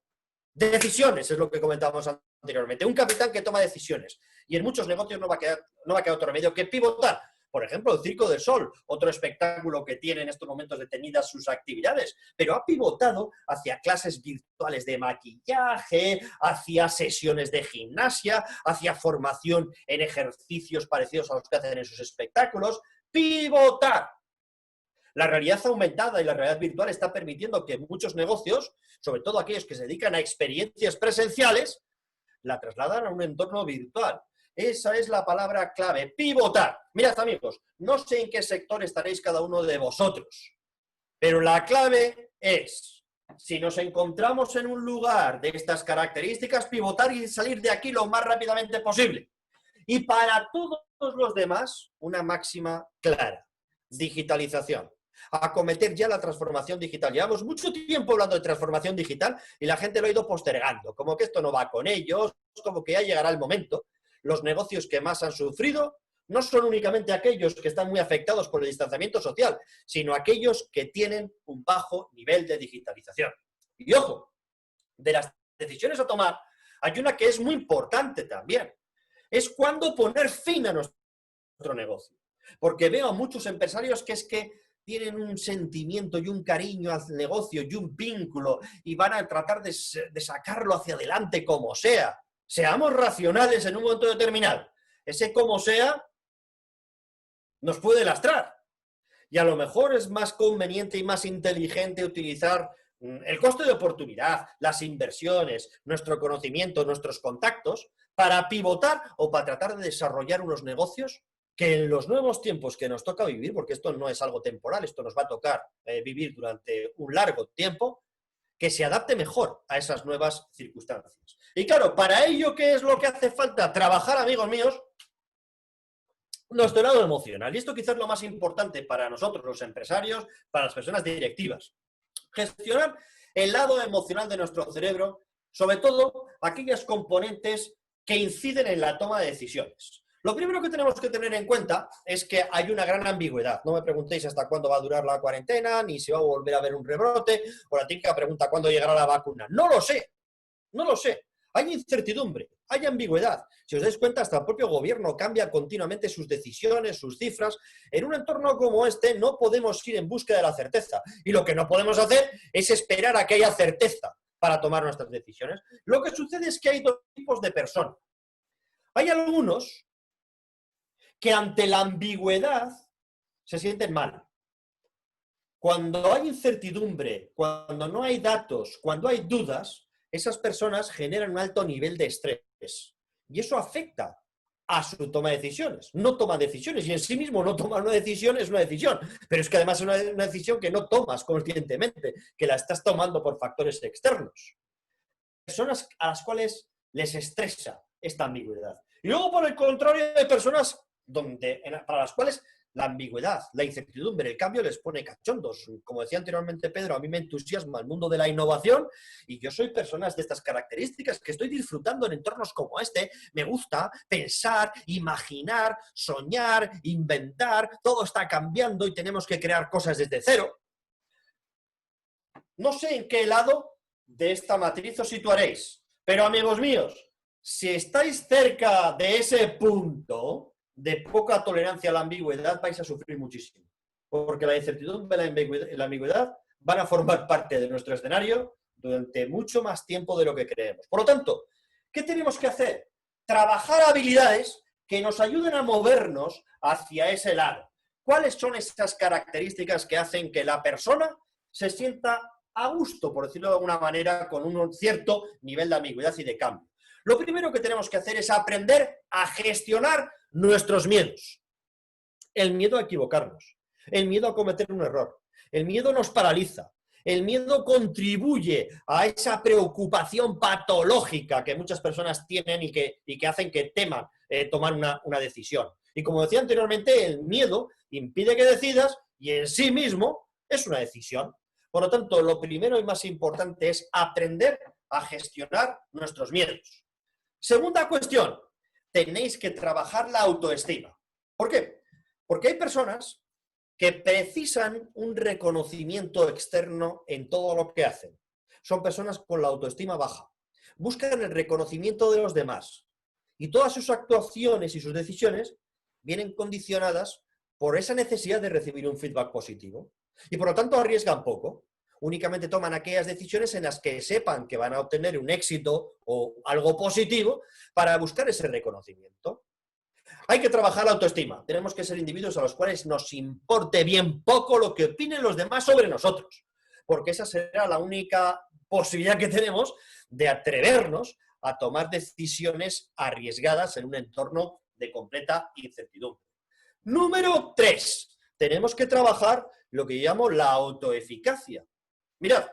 Decisiones, es lo que comentábamos anteriormente. Un capitán que toma decisiones. Y en muchos negocios no va a quedar otro remedio que pivotar. Por ejemplo, el Circo del Sol, otro espectáculo que tiene en estos momentos detenidas sus actividades, pero ha pivotado hacia clases virtuales de maquillaje, hacia sesiones de gimnasia, hacia formación en ejercicios parecidos a los que hacen en sus espectáculos. ¡Pivotar! La realidad aumentada y la realidad virtual está permitiendo que muchos negocios, sobre todo aquellos que se dedican a experiencias presenciales, la trasladan a un entorno virtual. Esa es la palabra clave, pivotar. Mirad, amigos, no sé en qué sector estaréis cada uno de vosotros, pero la clave es, si nos encontramos en un lugar de estas características, pivotar y salir de aquí lo más rápidamente posible. Y para todos los demás, una máxima clara, digitalización. acometer ya la transformación digital. Llevamos mucho tiempo hablando de transformación digital y la gente lo ha ido postergando, como que esto no va con ellos, como que ya llegará el momento. Los negocios que más han sufrido no son únicamente aquellos que están muy afectados por el distanciamiento social, sino aquellos que tienen un bajo nivel de digitalización. Y ojo, de las decisiones a tomar, hay una que es muy importante también. Es cuándo poner fin a nuestro negocio. Porque veo a muchos empresarios que es que tienen un sentimiento y un cariño al negocio y un vínculo y van a tratar de sacarlo hacia adelante como sea. Seamos racionales en un momento determinado. Ese como sea nos puede lastrar. Y a lo mejor es más conveniente y más inteligente utilizar el coste de oportunidad, las inversiones, nuestro conocimiento, nuestros contactos, para pivotar o para tratar de desarrollar unos negocios que en los nuevos tiempos que nos toca vivir, porque esto no es algo temporal, esto nos va a tocar vivir durante un largo tiempo, que se adapte mejor a esas nuevas circunstancias. Y claro, para ello, ¿qué es lo que hace falta? Trabajar, amigos míos, nuestro lado emocional. Y esto quizás es lo más importante para nosotros, los empresarios, para las personas directivas. Gestionar el lado emocional de nuestro cerebro, sobre todo aquellas componentes que inciden en la toma de decisiones. Lo primero que tenemos que tener en cuenta es que hay una gran ambigüedad. No me preguntéis hasta cuándo va a durar la cuarentena, ni si va a volver a haber un rebrote, o la típica pregunta, ¿cuándo llegará la vacuna? No lo sé, no lo sé. Hay incertidumbre, hay ambigüedad. Si os dais cuenta, hasta el propio gobierno cambia continuamente sus decisiones, sus cifras. En un entorno como este no podemos ir en búsqueda de la certeza. Y lo que no podemos hacer es esperar a que haya certeza para tomar nuestras decisiones. Lo que sucede es que hay dos tipos de personas. Hay algunos que ante la ambigüedad se sienten mal. Cuando hay incertidumbre, cuando no hay datos, cuando hay dudas, esas personas generan un alto nivel de estrés. Y eso afecta a su toma de decisiones. No toma decisiones y en sí mismo no tomar una decisión es una decisión. Pero es que además es una decisión que no tomas conscientemente, que la estás tomando por factores externos. Personas a las cuales les estresa esta ambigüedad. Y luego, por el contrario, hay personas para las cuales la ambigüedad, la incertidumbre, el cambio les pone cachondos. Como decía anteriormente Pedro, a mí me entusiasma el mundo de la innovación y yo soy personas de estas características que estoy disfrutando en entornos como este. Me gusta pensar, imaginar, soñar, inventar. Todo está cambiando y tenemos que crear cosas desde cero. No sé en qué lado de esta matriz os situaréis, pero amigos míos, si estáis cerca de ese punto de poca tolerancia a la ambigüedad, vais a sufrir muchísimo. Porque la incertidumbre y la ambigüedad van a formar parte de nuestro escenario durante mucho más tiempo de lo que creemos. Por lo tanto, ¿qué tenemos que hacer? Trabajar habilidades que nos ayuden a movernos hacia ese lado. ¿Cuáles son esas características que hacen que la persona se sienta a gusto, por decirlo de alguna manera, con un cierto nivel de ambigüedad y de cambio? Lo primero que tenemos que hacer es aprender a gestionar nuestros miedos. El miedo a equivocarnos, el miedo a cometer un error, el miedo nos paraliza, el miedo contribuye a esa preocupación patológica que muchas personas tienen y que hacen que teman tomar una decisión. Y como decía anteriormente, el miedo impide que decidas y en sí mismo es una decisión. Por lo tanto, lo primero y más importante es aprender a gestionar nuestros miedos. Segunda cuestión, tenéis que trabajar la autoestima. ¿Por qué? Porque hay personas que precisan un reconocimiento externo en todo lo que hacen. Son personas con la autoestima baja. Buscan el reconocimiento de los demás. Y todas sus actuaciones y sus decisiones vienen condicionadas por esa necesidad de recibir un feedback positivo. Y por lo tanto arriesgan poco. Únicamente toman aquellas decisiones en las que sepan que van a obtener un éxito o algo positivo para buscar ese reconocimiento. Hay que trabajar la autoestima. Tenemos que ser individuos a los cuales nos importe bien poco lo que opinen los demás sobre nosotros, porque esa será la única posibilidad que tenemos de atrevernos a tomar decisiones arriesgadas en un entorno de completa incertidumbre. Número 3. Tenemos que trabajar lo que yo llamo la autoeficacia. Mirad,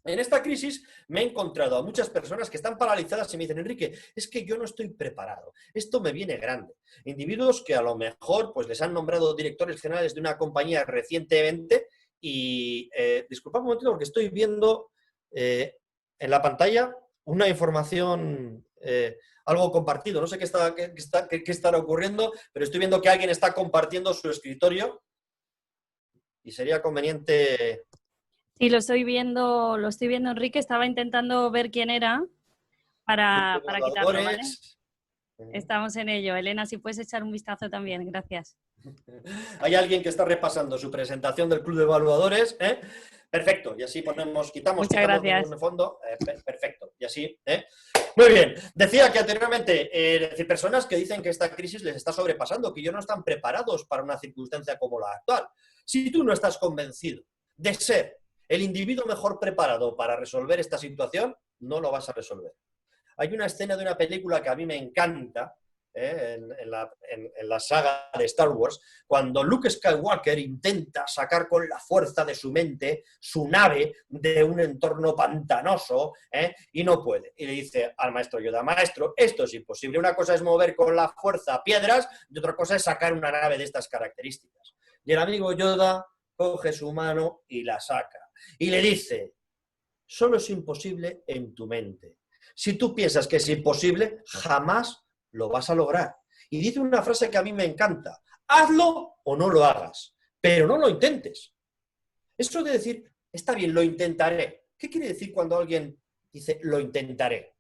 En esta crisis me he encontrado a muchas personas que están paralizadas y me dicen, Enrique, es que yo no estoy preparado, esto me viene grande. Individuos que a lo mejor pues, les han nombrado directores generales de una compañía recientemente y, disculpad un momento porque estoy viendo en la pantalla una información, algo compartido, no sé qué estará ocurriendo, pero estoy viendo que alguien está compartiendo su escritorio y sería conveniente... Sí, lo estoy viendo, Enrique. Estaba intentando ver quién era para quitarlo, ¿vale? Estamos en ello. Elena, si puedes echar un vistazo también, gracias. Hay alguien que está repasando su presentación del Club de Evaluadores, ¿eh? Perfecto, y así quitamos ningún fondo, perfecto, y así, ¿eh? Muy bien, decía que anteriormente, personas que dicen que esta crisis les está sobrepasando, que ellos no están preparados para una circunstancia como la actual. Si tú no estás convencido de ser el individuo mejor preparado para resolver esta situación, no lo vas a resolver. Hay una escena de una película que a mí me encanta, en la saga de Star Wars, cuando Luke Skywalker intenta sacar con la fuerza de su mente su nave de un entorno pantanoso, y no puede. Y le dice al maestro Yoda, maestro, esto es imposible. Una cosa es mover con la fuerza piedras y otra cosa es sacar una nave de estas características. Y el amigo Yoda coge su mano y la saca. Y le dice, solo es imposible en tu mente. Si tú piensas que es imposible, jamás lo vas a lograr. Y dice una frase que a mí me encanta, hazlo o no lo hagas, pero no lo intentes. Eso de decir, está bien, lo intentaré. ¿Qué quiere decir cuando alguien dice, lo intentaré?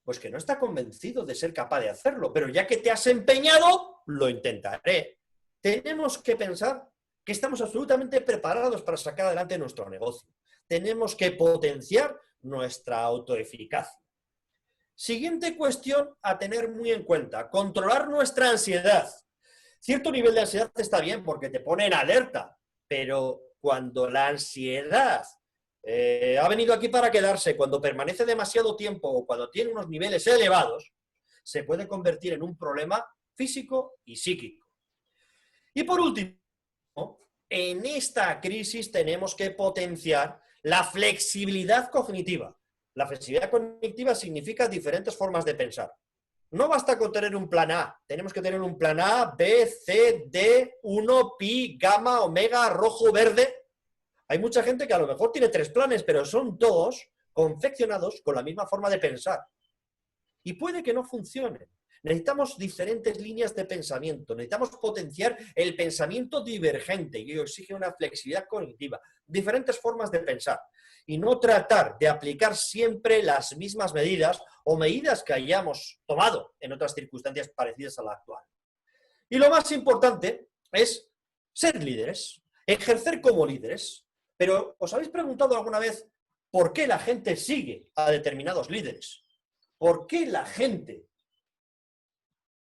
Pues que no está convencido de ser capaz de hacerlo, pero ya que te has empeñado, lo intentaré. Tenemos que pensar que estamos absolutamente preparados para sacar adelante nuestro negocio. Tenemos que potenciar nuestra autoeficacia. Siguiente cuestión a tener muy en cuenta, controlar nuestra ansiedad. Cierto nivel de ansiedad está bien porque te pone en alerta, pero cuando la ansiedad ha venido aquí para quedarse, cuando permanece demasiado tiempo o cuando tiene unos niveles elevados, se puede convertir en un problema físico y psíquico. Y por último, en esta crisis tenemos que potenciar la flexibilidad cognitiva. La flexibilidad cognitiva significa diferentes formas de pensar. No basta con tener un plan A, tenemos que tener un plan A, B, C, D, 1, pi, gamma, omega, rojo, verde. Hay mucha gente que a lo mejor tiene 3 planes, pero son todos confeccionados con la misma forma de pensar. Y puede que no funcionen. Necesitamos diferentes líneas de pensamiento, necesitamos potenciar el pensamiento divergente y ello exige una flexibilidad cognitiva, diferentes formas de pensar y no tratar de aplicar siempre las mismas medidas o medidas que hayamos tomado en otras circunstancias parecidas a la actual. Y lo más importante es ser líderes, ejercer como líderes. Pero ¿os habéis preguntado alguna vez por qué la gente sigue a determinados líderes? ¿Por qué la gente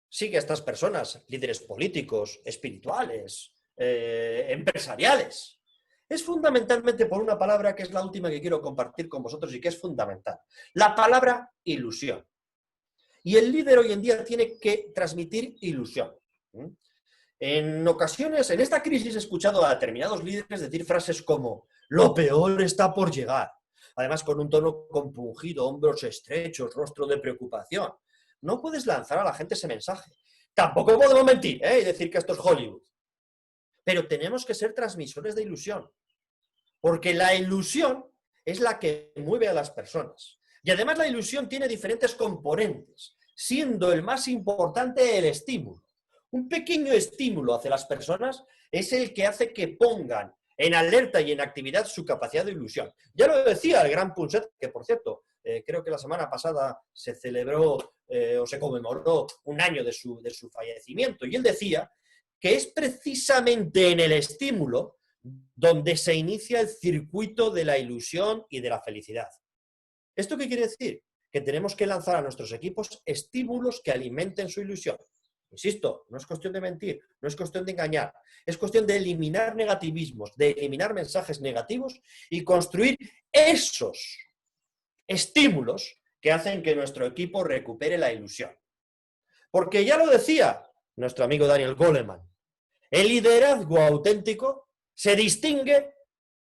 sigue a estas personas, líderes políticos, espirituales, empresariales? Es fundamentalmente por una palabra que es la última que quiero compartir con vosotros y que es fundamental. La palabra ilusión. Y el líder hoy en día tiene que transmitir ilusión. En ocasiones, en esta crisis, he escuchado a determinados líderes decir frases como lo peor está por llegar. Además, con un tono compungido, hombros estrechos, rostro de preocupación. No puedes lanzar a la gente ese mensaje. Tampoco podemos mentir, y decir que esto es Hollywood. Pero tenemos que ser transmisores de ilusión. Porque la ilusión es la que mueve a las personas. Y además la ilusión tiene diferentes componentes, siendo el más importante el estímulo. Un pequeño estímulo hacia las personas es el que hace que pongan en alerta y en actividad su capacidad de ilusión. Ya lo decía el gran Punset, que por cierto, creo que la semana pasada se celebró o se conmemoró un año de su fallecimiento, y él decía que es precisamente en el estímulo donde se inicia el circuito de la ilusión y de la felicidad. ¿Esto qué quiere decir? Que tenemos que lanzar a nuestros equipos estímulos que alimenten su ilusión. Insisto, no es cuestión de mentir, no es cuestión de engañar, es cuestión de eliminar negativismos, de eliminar mensajes negativos y construir esos estímulos que hacen que nuestro equipo recupere la ilusión. Porque ya lo decía nuestro amigo Daniel Goleman, el liderazgo auténtico se distingue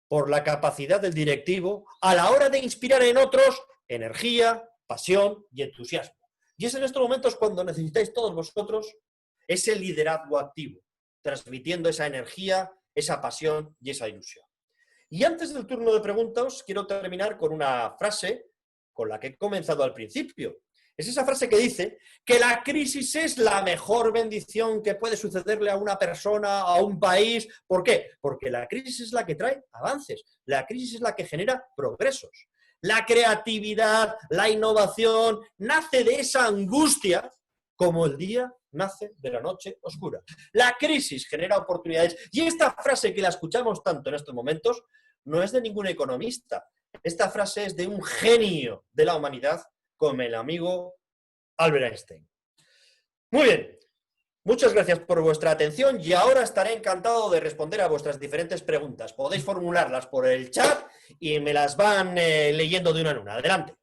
por la capacidad del directivo a la hora de inspirar en otros energía, pasión y entusiasmo. Y es en estos momentos cuando necesitáis todos vosotros ese liderazgo activo, transmitiendo esa energía, esa pasión y esa ilusión. Y antes del turno de preguntas, quiero terminar con una frase con la que he comenzado al principio. Es esa frase que dice que la crisis es la mejor bendición que puede sucederle a una persona, a un país. ¿Por qué? Porque la crisis es la que trae avances, la crisis es la que genera progresos. La creatividad, la innovación, nace de esa angustia como el día nace de la noche oscura. La crisis genera oportunidades. Y esta frase que la escuchamos tanto en estos momentos no es de ningún economista. Esta frase es de un genio de la humanidad como el amigo Albert Einstein. Muy bien, muchas gracias por vuestra atención y ahora estaré encantado de responder a vuestras diferentes preguntas. Podéis formularlas por el chat y me las van leyendo de una en una. Adelante.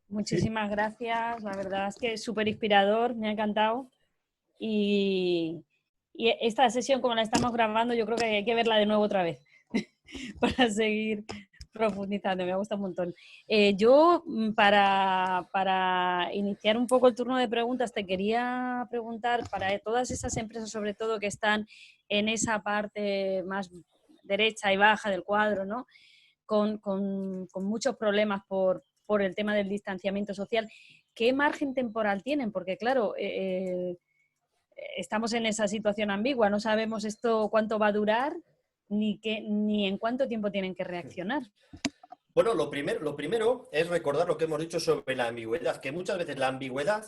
Muchísimas gracias, la verdad es que es súper inspirador, me ha encantado. Y esta sesión, como la estamos grabando, yo creo que hay que verla de nuevo otra vez para seguir profundizando, me gusta un montón. Yo, para iniciar un poco el turno de preguntas, te quería preguntar para todas esas empresas, sobre todo, que están en esa parte más derecha y baja del cuadro, ¿no? Con muchos problemas por el tema del distanciamiento social, ¿qué margen temporal tienen? Porque, claro, estamos en esa situación ambigua, no sabemos esto cuánto va a durar, ni en cuánto tiempo tienen que reaccionar. Bueno, lo primero es recordar lo que hemos dicho sobre la ambigüedad, que muchas veces la ambigüedad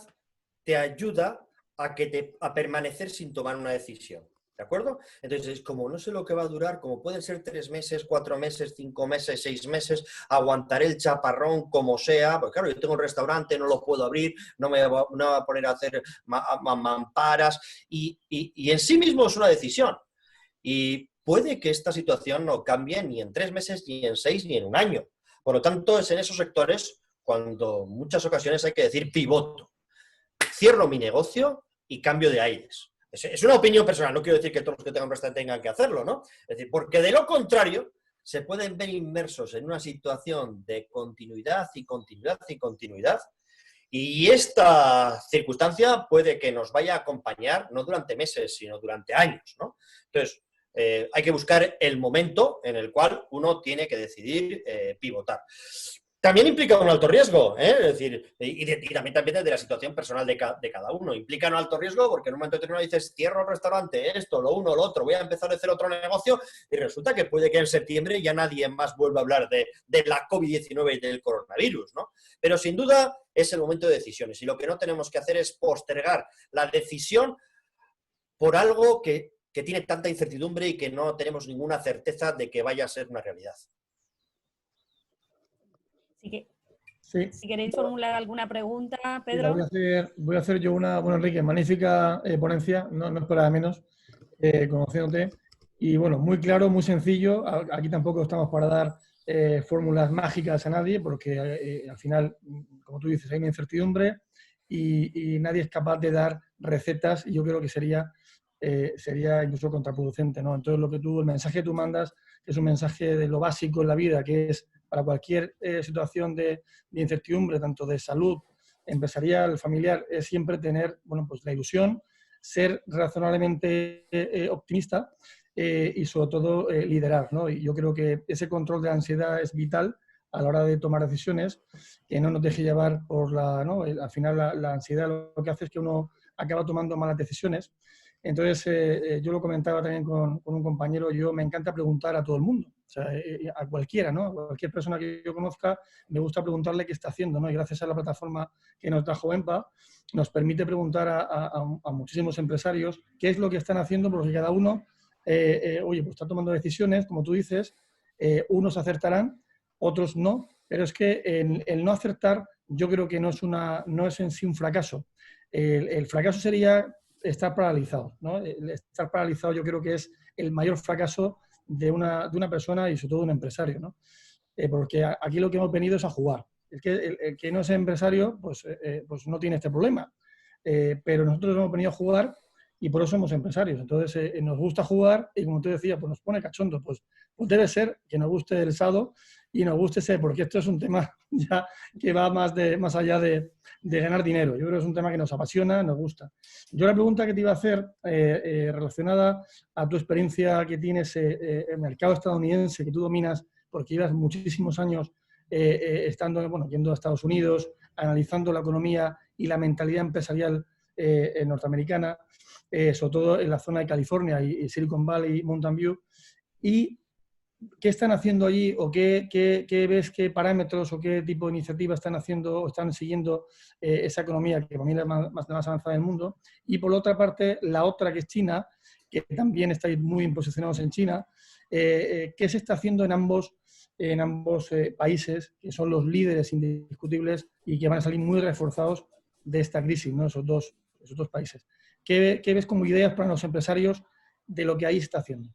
te ayuda a permanecer sin tomar una decisión. ¿De acuerdo? Entonces, como no sé lo que va a durar, como pueden ser 3 meses, 4 meses, 5 meses, 6 meses, aguantaré el chaparrón como sea, porque claro, yo tengo un restaurante, no lo puedo abrir, no me va a poner a hacer mamparas, y en sí mismo es una decisión. Y puede que esta situación no cambie ni en 3 meses, ni en 6, ni en un año. Por lo tanto, es en esos sectores cuando en muchas ocasiones hay que decir pivoto. Cierro mi negocio y cambio de aires. Es una opinión personal, no quiero decir que todos los que tengan un restaurante tengan que hacerlo, ¿no? Es decir, porque de lo contrario se pueden ver inmersos en una situación de continuidad y continuidad y continuidad, y esta circunstancia puede que nos vaya a acompañar no durante meses, sino durante años, ¿no? Entonces, hay que buscar el momento en el cual uno tiene que decidir pivotar. También implica un alto riesgo, ¿eh? Es decir, y también depende de la situación personal de cada uno. Implica un alto riesgo porque en un momento determinado dices, cierro el restaurante, esto, lo uno, lo otro, voy a empezar a hacer otro negocio, y resulta que puede que en septiembre ya nadie más vuelva a hablar de la COVID-19 y del coronavirus, ¿no? Pero sin duda es el momento de decisiones, y lo que no tenemos que hacer es postergar la decisión por algo que tiene tanta incertidumbre y que no tenemos ninguna certeza de que vaya a ser una realidad. Sí. Si queréis formular alguna pregunta, Pedro. Voy a hacer yo una, bueno, Enrique, magnífica ponencia, no esperaba menos, conociéndote. Y bueno, muy claro, muy sencillo. Aquí tampoco estamos para dar fórmulas mágicas a nadie, porque al final, como tú dices, hay una incertidumbre y nadie es capaz de dar recetas, y yo creo que sería incluso contraproducente, ¿no? Entonces, el mensaje que tú mandas es un mensaje de lo básico en la vida, que es para cualquier situación de incertidumbre, tanto de salud, empresarial, familiar, es siempre tener, bueno, pues la ilusión, ser razonablemente optimista y sobre todo liderar, ¿no? Y yo creo que ese control de la ansiedad es vital a la hora de tomar decisiones, que no nos deje llevar por ¿no? Al final la ansiedad lo que hace es que uno acaba tomando malas decisiones. Entonces, yo lo comentaba también con un compañero, yo me encanta preguntar a todo el mundo, o sea, a cualquiera, ¿no? A cualquier persona que yo conozca, me gusta preguntarle qué está haciendo, ¿no? Y gracias a la plataforma que nos da Jovenpa, nos permite preguntar a muchísimos empresarios qué es lo que están haciendo, porque cada uno, oye, pues está tomando decisiones, como tú dices, unos acertarán, otros no, pero es que el no acertar yo creo que no es en sí un fracaso. El fracaso sería estar paralizado, ¿no? El estar paralizado yo creo que es el mayor fracaso de una persona y sobre todo de un empresario, ¿no? Porque aquí lo que hemos venido es a jugar. El que no es empresario, pues no tiene este problema. Pero nosotros hemos venido a jugar y por eso somos empresarios. Entonces, nos gusta jugar y, como tú decías, pues nos pone cachondo. Pues debe ser que nos guste el SADO y nos guste ese, porque esto es un tema ya que va más allá de ganar dinero. Yo creo que es un tema que nos apasiona, nos gusta. Yo la pregunta que te iba a hacer, relacionada a tu experiencia que tienes en el mercado estadounidense, que tú dominas, porque llevas muchísimos años yendo a Estados Unidos, analizando la economía y la mentalidad empresarial norteamericana, sobre todo en la zona de California y Silicon Valley, Mountain View. ¿Y qué están haciendo allí o qué ves, qué parámetros o qué tipo de iniciativas están haciendo o están siguiendo esa economía que para mí es la más avanzada del mundo? Y por otra parte, la otra que es China, que también estáis muy posicionados en China, ¿qué se está haciendo en ambos países, que son los líderes indiscutibles y que van a salir muy reforzados de esta crisis, ¿no? Esos dos países? ¿Qué ves como ideas para los empresarios de lo que ahí se está haciendo?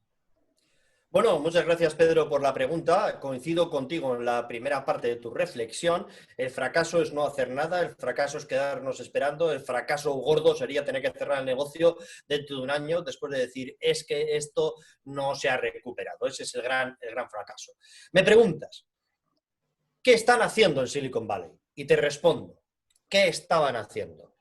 Bueno, muchas gracias, Pedro, por la pregunta. Coincido contigo en la primera parte de tu reflexión. El fracaso es no hacer nada, el fracaso es quedarnos esperando, el fracaso gordo sería tener que cerrar el negocio dentro de un año después de decir, es que esto no se ha recuperado. Ese es el gran fracaso. Me preguntas, ¿qué están haciendo en Silicon Valley? Y te respondo, ¿qué estaban haciendo?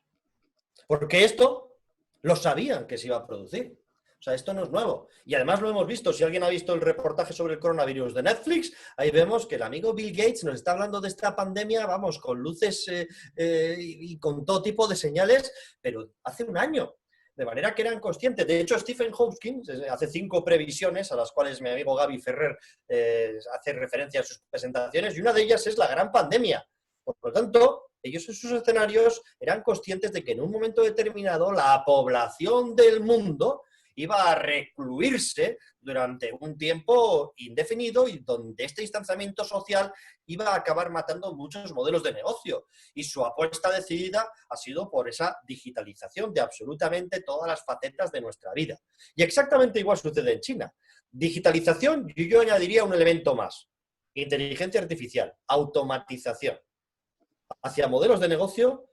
Porque esto lo sabían que se iba a producir. O sea, esto no es nuevo. Y además lo hemos visto. Si alguien ha visto el reportaje sobre el coronavirus de Netflix, ahí vemos que el amigo Bill Gates nos está hablando de esta pandemia, vamos, con luces y con todo tipo de señales, pero hace un año. De manera que eran conscientes. De hecho, Stephen Hawking hace 5 previsiones a las cuales mi amigo Gaby Ferrer hace referencia en sus presentaciones, y una de ellas es la gran pandemia. Por lo tanto, ellos en sus escenarios eran conscientes de que en un momento determinado la población del mundo iba a recluirse durante un tiempo indefinido y donde este distanciamiento social iba a acabar matando muchos modelos de negocio. Y su apuesta decidida ha sido por esa digitalización de absolutamente todas las facetas de nuestra vida. Y exactamente igual sucede en China. Digitalización, yo añadiría un elemento más. Inteligencia artificial, automatización. Hacia modelos de negocio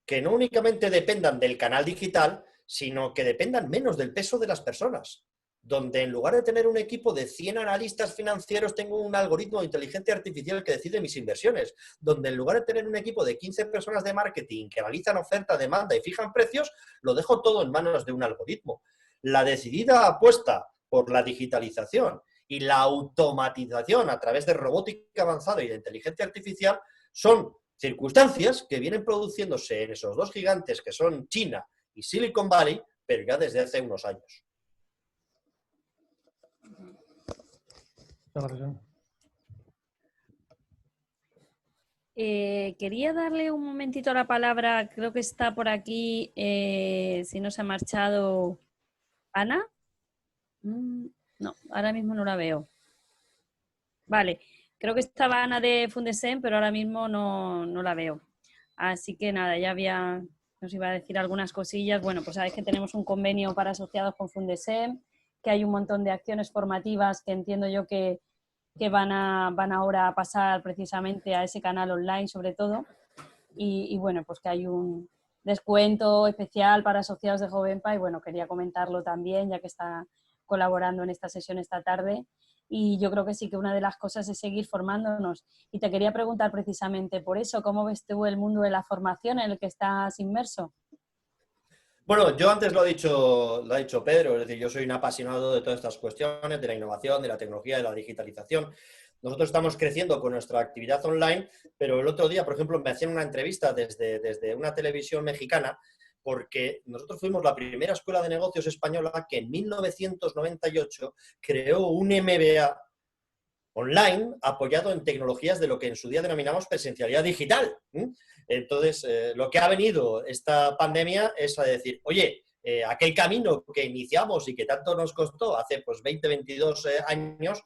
que no únicamente dependan del canal digital, sino que dependan menos del peso de las personas. Donde en lugar de tener un equipo de 100 analistas financieros, tengo un algoritmo de inteligencia artificial que decide mis inversiones. Donde en lugar de tener un equipo de 15 personas de marketing que analizan oferta, demanda y fijan precios, lo dejo todo en manos de un algoritmo. La decidida apuesta por la digitalización y la automatización a través de robótica avanzada y de inteligencia artificial son circunstancias que vienen produciéndose en esos dos gigantes que son China y Silicon Valley, pero ya desde hace unos años. Quería darle un momentito la palabra, creo que está por aquí, si no se ha marchado, Ana. No, ahora mismo no la veo. Vale, creo que estaba Ana de Fundesem, pero ahora mismo no la veo. Así que nada, nos iba a decir algunas cosillas. Bueno, pues sabéis que tenemos un convenio para asociados con Fundesem, que hay un montón de acciones formativas que entiendo yo que van ahora a pasar precisamente a ese canal online sobre todo. Y bueno, pues que hay un descuento especial para asociados de Jovenpa y bueno, quería comentarlo también ya que está colaborando en esta sesión esta tarde. Y yo creo que sí que una de las cosas es seguir formándonos. Y te quería preguntar precisamente por eso, ¿cómo ves tú el mundo de la formación en el que estás inmerso? Bueno, yo antes lo ha dicho Pedro, es decir, yo soy un apasionado de todas estas cuestiones, de la innovación, de la tecnología, de la digitalización. Nosotros estamos creciendo con nuestra actividad online, pero el otro día, por ejemplo, me hacían una entrevista desde una televisión mexicana, porque nosotros fuimos la primera escuela de negocios española que en 1998 creó un MBA online apoyado en tecnologías de lo que en su día denominamos presencialidad digital. Entonces, lo que ha venido esta pandemia es a decir, oye, aquel camino que iniciamos y que tanto nos costó hace 20, 22 años,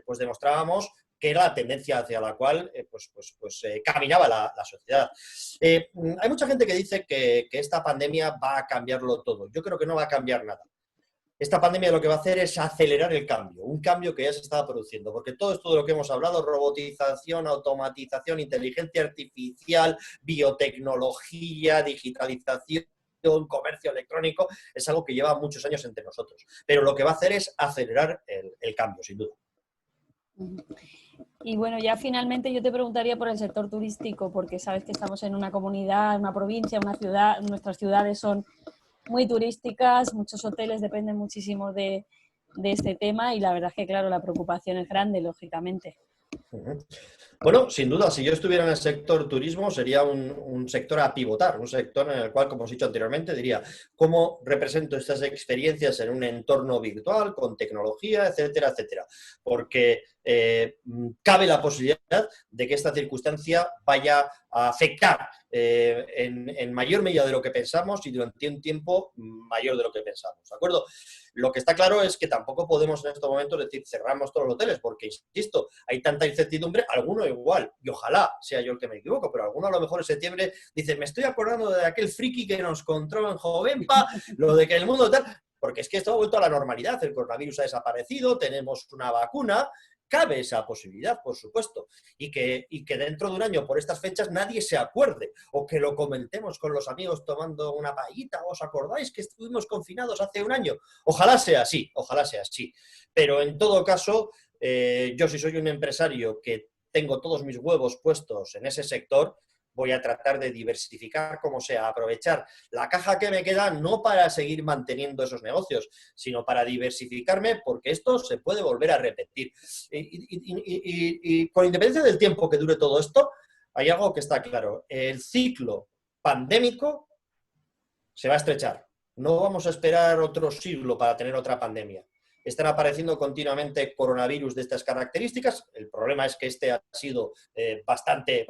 pues demostrábamos que era la tendencia hacia la cual caminaba la sociedad. Hay mucha gente que dice que esta pandemia va a cambiarlo todo. Yo creo que no va a cambiar nada. Esta pandemia lo que va a hacer es acelerar el cambio, un cambio que ya se estaba produciendo, porque todo esto de lo que hemos hablado, robotización, automatización, inteligencia artificial, biotecnología, digitalización, comercio electrónico, es algo que lleva muchos años entre nosotros. Pero lo que va a hacer es acelerar el cambio, sin duda. Y bueno, ya finalmente yo te preguntaría por el sector turístico, porque sabes que estamos en una comunidad, una provincia, una ciudad, nuestras ciudades son muy turísticas, muchos hoteles dependen muchísimo de este tema y la verdad es que, claro, la preocupación es grande, lógicamente. Bueno, sin duda, si yo estuviera en el sector turismo, sería un sector a pivotar, un sector en el cual, como os he dicho anteriormente, diría cómo represento estas experiencias en un entorno virtual, con tecnología, etcétera, etcétera. Porque cabe la posibilidad de que esta circunstancia vaya a afectar en mayor medida de lo que pensamos y durante un tiempo mayor de lo que pensamos, ¿de acuerdo? Lo que está claro es que tampoco podemos en estos momentos decir cerramos todos los hoteles, porque, insisto, hay tanta incertidumbre, alguno igual, y ojalá sea yo el que me equivoco, pero alguno a lo mejor en septiembre dice, me estoy acordando de aquel friki que nos contó en Jovenpa, lo de que el mundo tal, porque es que esto ha vuelto a la normalidad, el coronavirus ha desaparecido, tenemos una vacuna. Cabe esa posibilidad, por supuesto, y que dentro de un año, por estas fechas, nadie se acuerde, o que lo comentemos con los amigos tomando una paellita. ¿Os acordáis que estuvimos confinados hace un año? Ojalá sea así, ojalá sea así. Pero en todo caso, yo si soy un empresario que tengo todos mis huevos puestos en ese sector, voy a tratar de diversificar como sea, aprovechar la caja que me queda no para seguir manteniendo esos negocios, sino para diversificarme, porque esto se puede volver a repetir. Y con independencia del tiempo que dure todo esto, hay algo que está claro. El ciclo pandémico se va a estrechar. No vamos a esperar otro siglo para tener otra pandemia. Están apareciendo continuamente coronavirus de estas características. El problema es que este ha sido bastante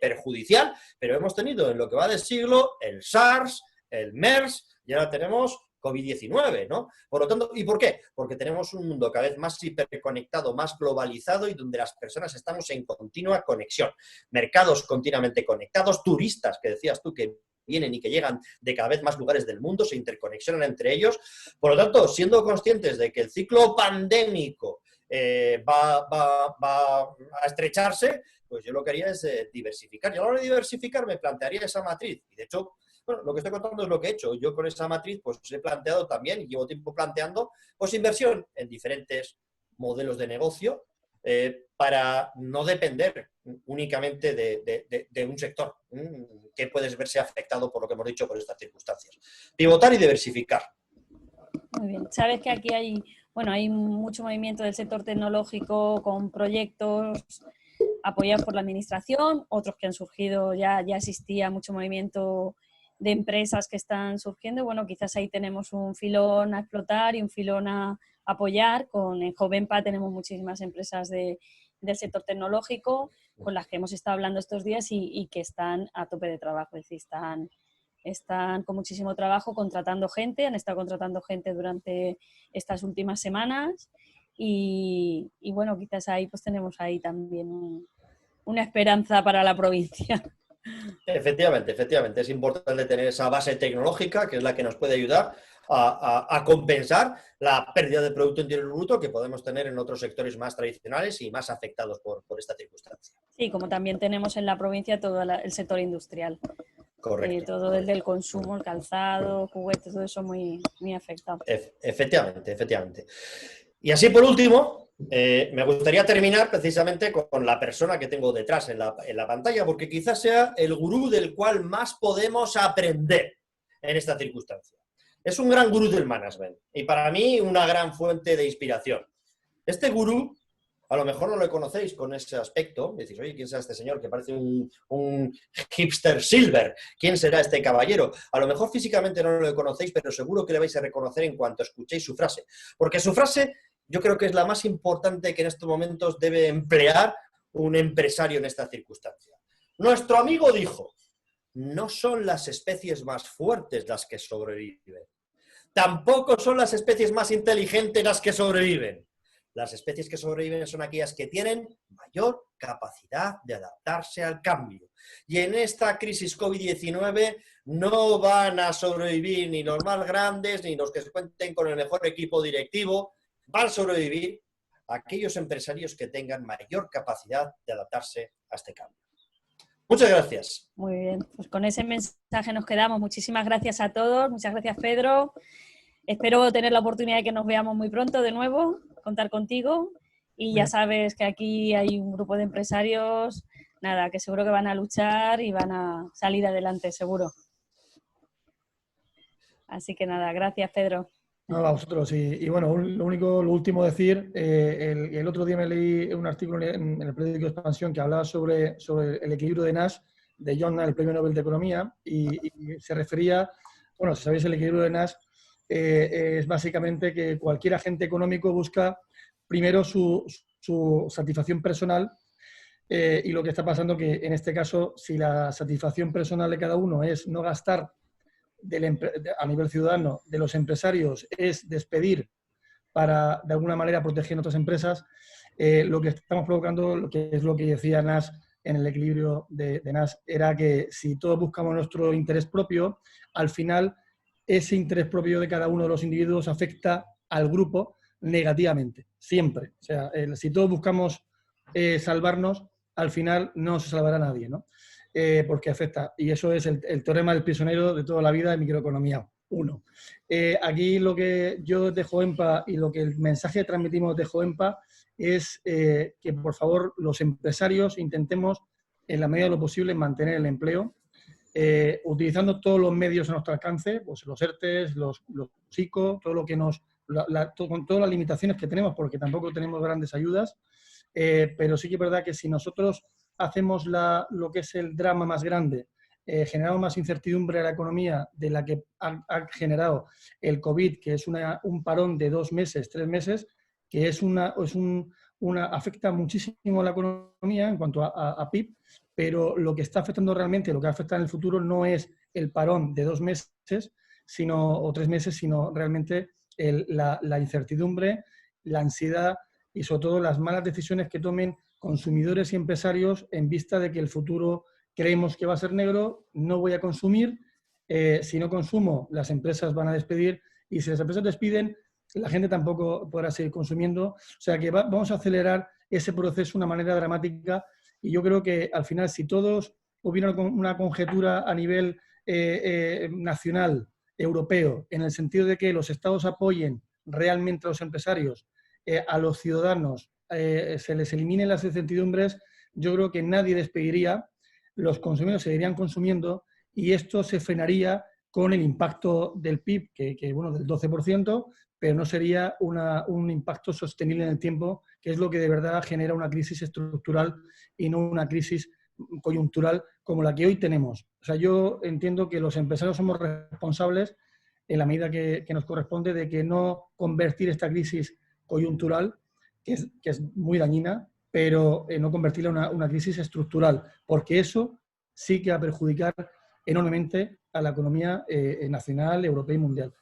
perjudicial, pero hemos tenido en lo que va del siglo el SARS, el MERS, y ahora tenemos COVID-19, ¿no? Por lo tanto, ¿y por qué? Porque tenemos un mundo cada vez más hiperconectado, más globalizado y donde las personas estamos en continua conexión. Mercados continuamente conectados, turistas, que decías tú, que vienen y que llegan de cada vez más lugares del mundo, se interconexionan entre ellos. Por lo tanto, siendo conscientes de que el ciclo pandémico va a estrecharse, pues yo lo que haría es diversificar. Y a la hora de diversificar me plantearía esa matriz. Y de hecho, bueno, lo que estoy contando es lo que he hecho. Yo con esa matriz pues he planteado también, y llevo tiempo planteando, pues inversión en diferentes modelos de negocio, para no depender únicamente de un sector que puedes verse afectado por lo que hemos dicho por estas circunstancias. Pivotar y diversificar. Muy bien. Sabes que aquí hay mucho movimiento del sector tecnológico con proyectos apoyados por la administración, otros que han surgido, ya existía mucho movimiento de empresas que están surgiendo. Bueno, quizás ahí tenemos un filón a explotar y un filón a apoyar. En Jovenpa tenemos muchísimas empresas del sector tecnológico con las que hemos estado hablando estos días y que están a tope de trabajo, es decir, están con muchísimo trabajo contratando gente, han estado contratando gente durante estas últimas semanas y bueno, quizás ahí pues tenemos ahí también una esperanza para la provincia. Efectivamente, es importante tener esa base tecnológica que es la que nos puede ayudar a compensar la pérdida de Producto Interior Bruto que podemos tener en otros sectores más tradicionales y más afectados por esta circunstancia. Sí, como también tenemos en la provincia todo el sector industrial. Correcto. Todo el del consumo, el calzado, juguetes, todo eso muy afectado. Efectivamente. Y así por último, me gustaría terminar precisamente con la persona que tengo detrás en la pantalla, porque quizás sea el gurú del cual más podemos aprender en esta circunstancia. Es un gran gurú del management y para mí una gran fuente de inspiración. Este gurú, a lo mejor no lo conocéis con ese aspecto, decís, oye, ¿quién será este señor que parece un hipster silver? ¿Quién será este caballero? A lo mejor físicamente no lo conocéis, pero seguro que le vais a reconocer en cuanto escuchéis su frase. Porque su frase yo creo que es la más importante que en estos momentos debe emplear un empresario en esta circunstancia. Nuestro amigo dijo, no son las especies más fuertes las que sobreviven. Tampoco son las especies más inteligentes las que sobreviven. Las especies que sobreviven son aquellas que tienen mayor capacidad de adaptarse al cambio. Y en esta crisis COVID-19 no van a sobrevivir ni los más grandes ni los que cuenten con el mejor equipo directivo. Van a sobrevivir aquellos empresarios que tengan mayor capacidad de adaptarse a este cambio. Muchas gracias. Muy bien, pues con ese mensaje nos quedamos. Muchísimas gracias a todos, muchas gracias Pedro. Espero tener la oportunidad de que nos veamos muy pronto de nuevo, contar contigo. Y ya sabes que aquí hay un grupo de empresarios, nada, que seguro que van a luchar y van a salir adelante, seguro. Así que nada, gracias Pedro. No, a vosotros. Y bueno, lo último decir, el otro día me leí un artículo en el periódico Expansión que hablaba sobre el equilibrio de Nash, de John Nash, el Premio Nobel de Economía, y se refería, bueno, si sabéis, el equilibrio de Nash es básicamente que cualquier agente económico busca primero su satisfacción personal, y lo que está pasando que en este caso, si la satisfacción personal de cada uno es no gastar a nivel ciudadano de los empresarios, es despedir para de alguna manera proteger otras empresas, lo que estamos provocando, lo que es lo que decía Nash en el equilibrio de Nash, era que si todos buscamos nuestro interés propio, al final ese interés propio de cada uno de los individuos afecta al grupo negativamente, siempre. O sea, si todos buscamos salvarnos, al final no se salvará nadie, ¿no? Porque afecta. Y eso es el teorema del prisionero de toda la vida de microeconomía. 1. Aquí lo que yo de Jovenpa y lo que el mensaje que transmitimos de Jovenpa es que, por favor, los empresarios intentemos, en la medida de lo posible, mantener el empleo, utilizando todos los medios a nuestro alcance, pues los ERTES, los ICO, todo lo que con todas las limitaciones que tenemos, porque tampoco tenemos grandes ayudas, pero sí que es verdad que si nosotros hacemos lo que es el drama más grande, generamos más incertidumbre a la economía de la que ha generado el COVID, que es un parón de 2 meses, 3 meses, que afecta muchísimo a la economía en cuanto a PIB, pero lo que está afectando realmente, lo que afecta en el futuro no es el parón de 2 meses o 3 meses, sino realmente la incertidumbre, la ansiedad y sobre todo las malas decisiones que tomen consumidores y empresarios en vista de que el futuro creemos que va a ser negro, no voy a consumir, si no consumo las empresas van a despedir y si las empresas despiden la gente tampoco podrá seguir consumiendo, o sea que vamos a acelerar ese proceso de una manera dramática y yo creo que al final si todos hubiera una conjetura a nivel nacional, europeo, en el sentido de que los estados apoyen realmente a los empresarios, a los ciudadanos, se les eliminen las incertidumbres, yo creo que nadie despediría, los consumidores seguirían consumiendo y esto se frenaría con el impacto del PIB, bueno, del 12%, pero no sería un impacto sostenible en el tiempo, que es lo que de verdad genera una crisis estructural y no una crisis coyuntural como la que hoy tenemos. O sea, yo entiendo que los empresarios somos responsables en la medida que nos corresponde de que no convertir esta crisis coyuntural, que es muy dañina, pero no convertirla en una crisis estructural, porque eso sí que va a perjudicar enormemente a la economía nacional, europea y mundial.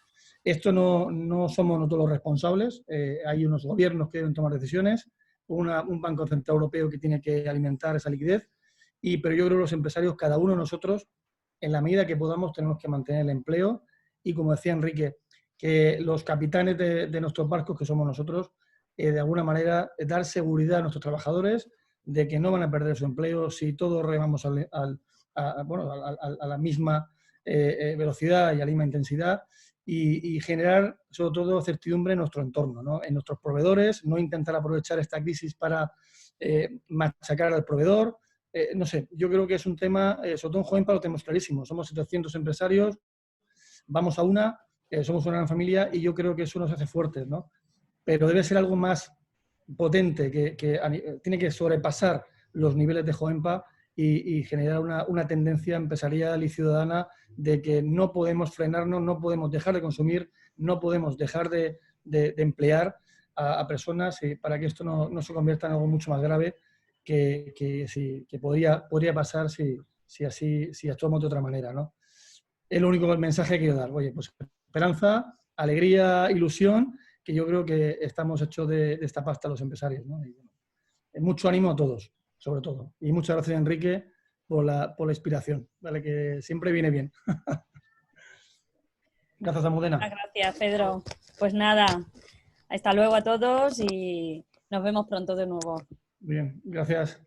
Esto no somos nosotros los responsables, hay unos gobiernos que deben tomar decisiones, un Banco Central Europeo que tiene que alimentar esa liquidez, pero yo creo que los empresarios, cada uno de nosotros, en la medida que podamos, tenemos que mantener el empleo y, como decía Enrique, que los capitanes de nuestros barcos, que somos nosotros, de alguna manera dar seguridad a nuestros trabajadores de que no van a perder su empleo si todos remamos a la misma velocidad y a la misma intensidad y generar sobre todo certidumbre en nuestro entorno, ¿no? En nuestros proveedores, no intentar aprovechar esta crisis para machacar al proveedor. No sé, yo creo que es un tema, sobre todo en Jovenpa lo tenemos clarísimo, somos 700 empresarios, vamos a somos una gran familia y yo creo que eso nos hace fuertes, ¿no? Pero debe ser algo más potente, que tiene que sobrepasar los niveles de Jovenpa y generar una tendencia empresarial y ciudadana de que no podemos frenarnos, no podemos dejar de consumir, no podemos dejar de emplear a personas para que esto no se convierta en algo mucho más grave que podría pasar si actuamos de otra manera, ¿no? Es lo único mensaje que quiero dar. Oye, pues esperanza, alegría, ilusión, que yo creo que estamos hechos de esta pasta los empresarios, ¿no? Y bueno, mucho ánimo a todos, sobre todo. Y muchas gracias, Enrique, por la inspiración, ¿vale? Que siempre viene bien. Gracias, Almudena. Gracias, Pedro. Pues nada, hasta luego a todos y nos vemos pronto de nuevo. Bien, gracias.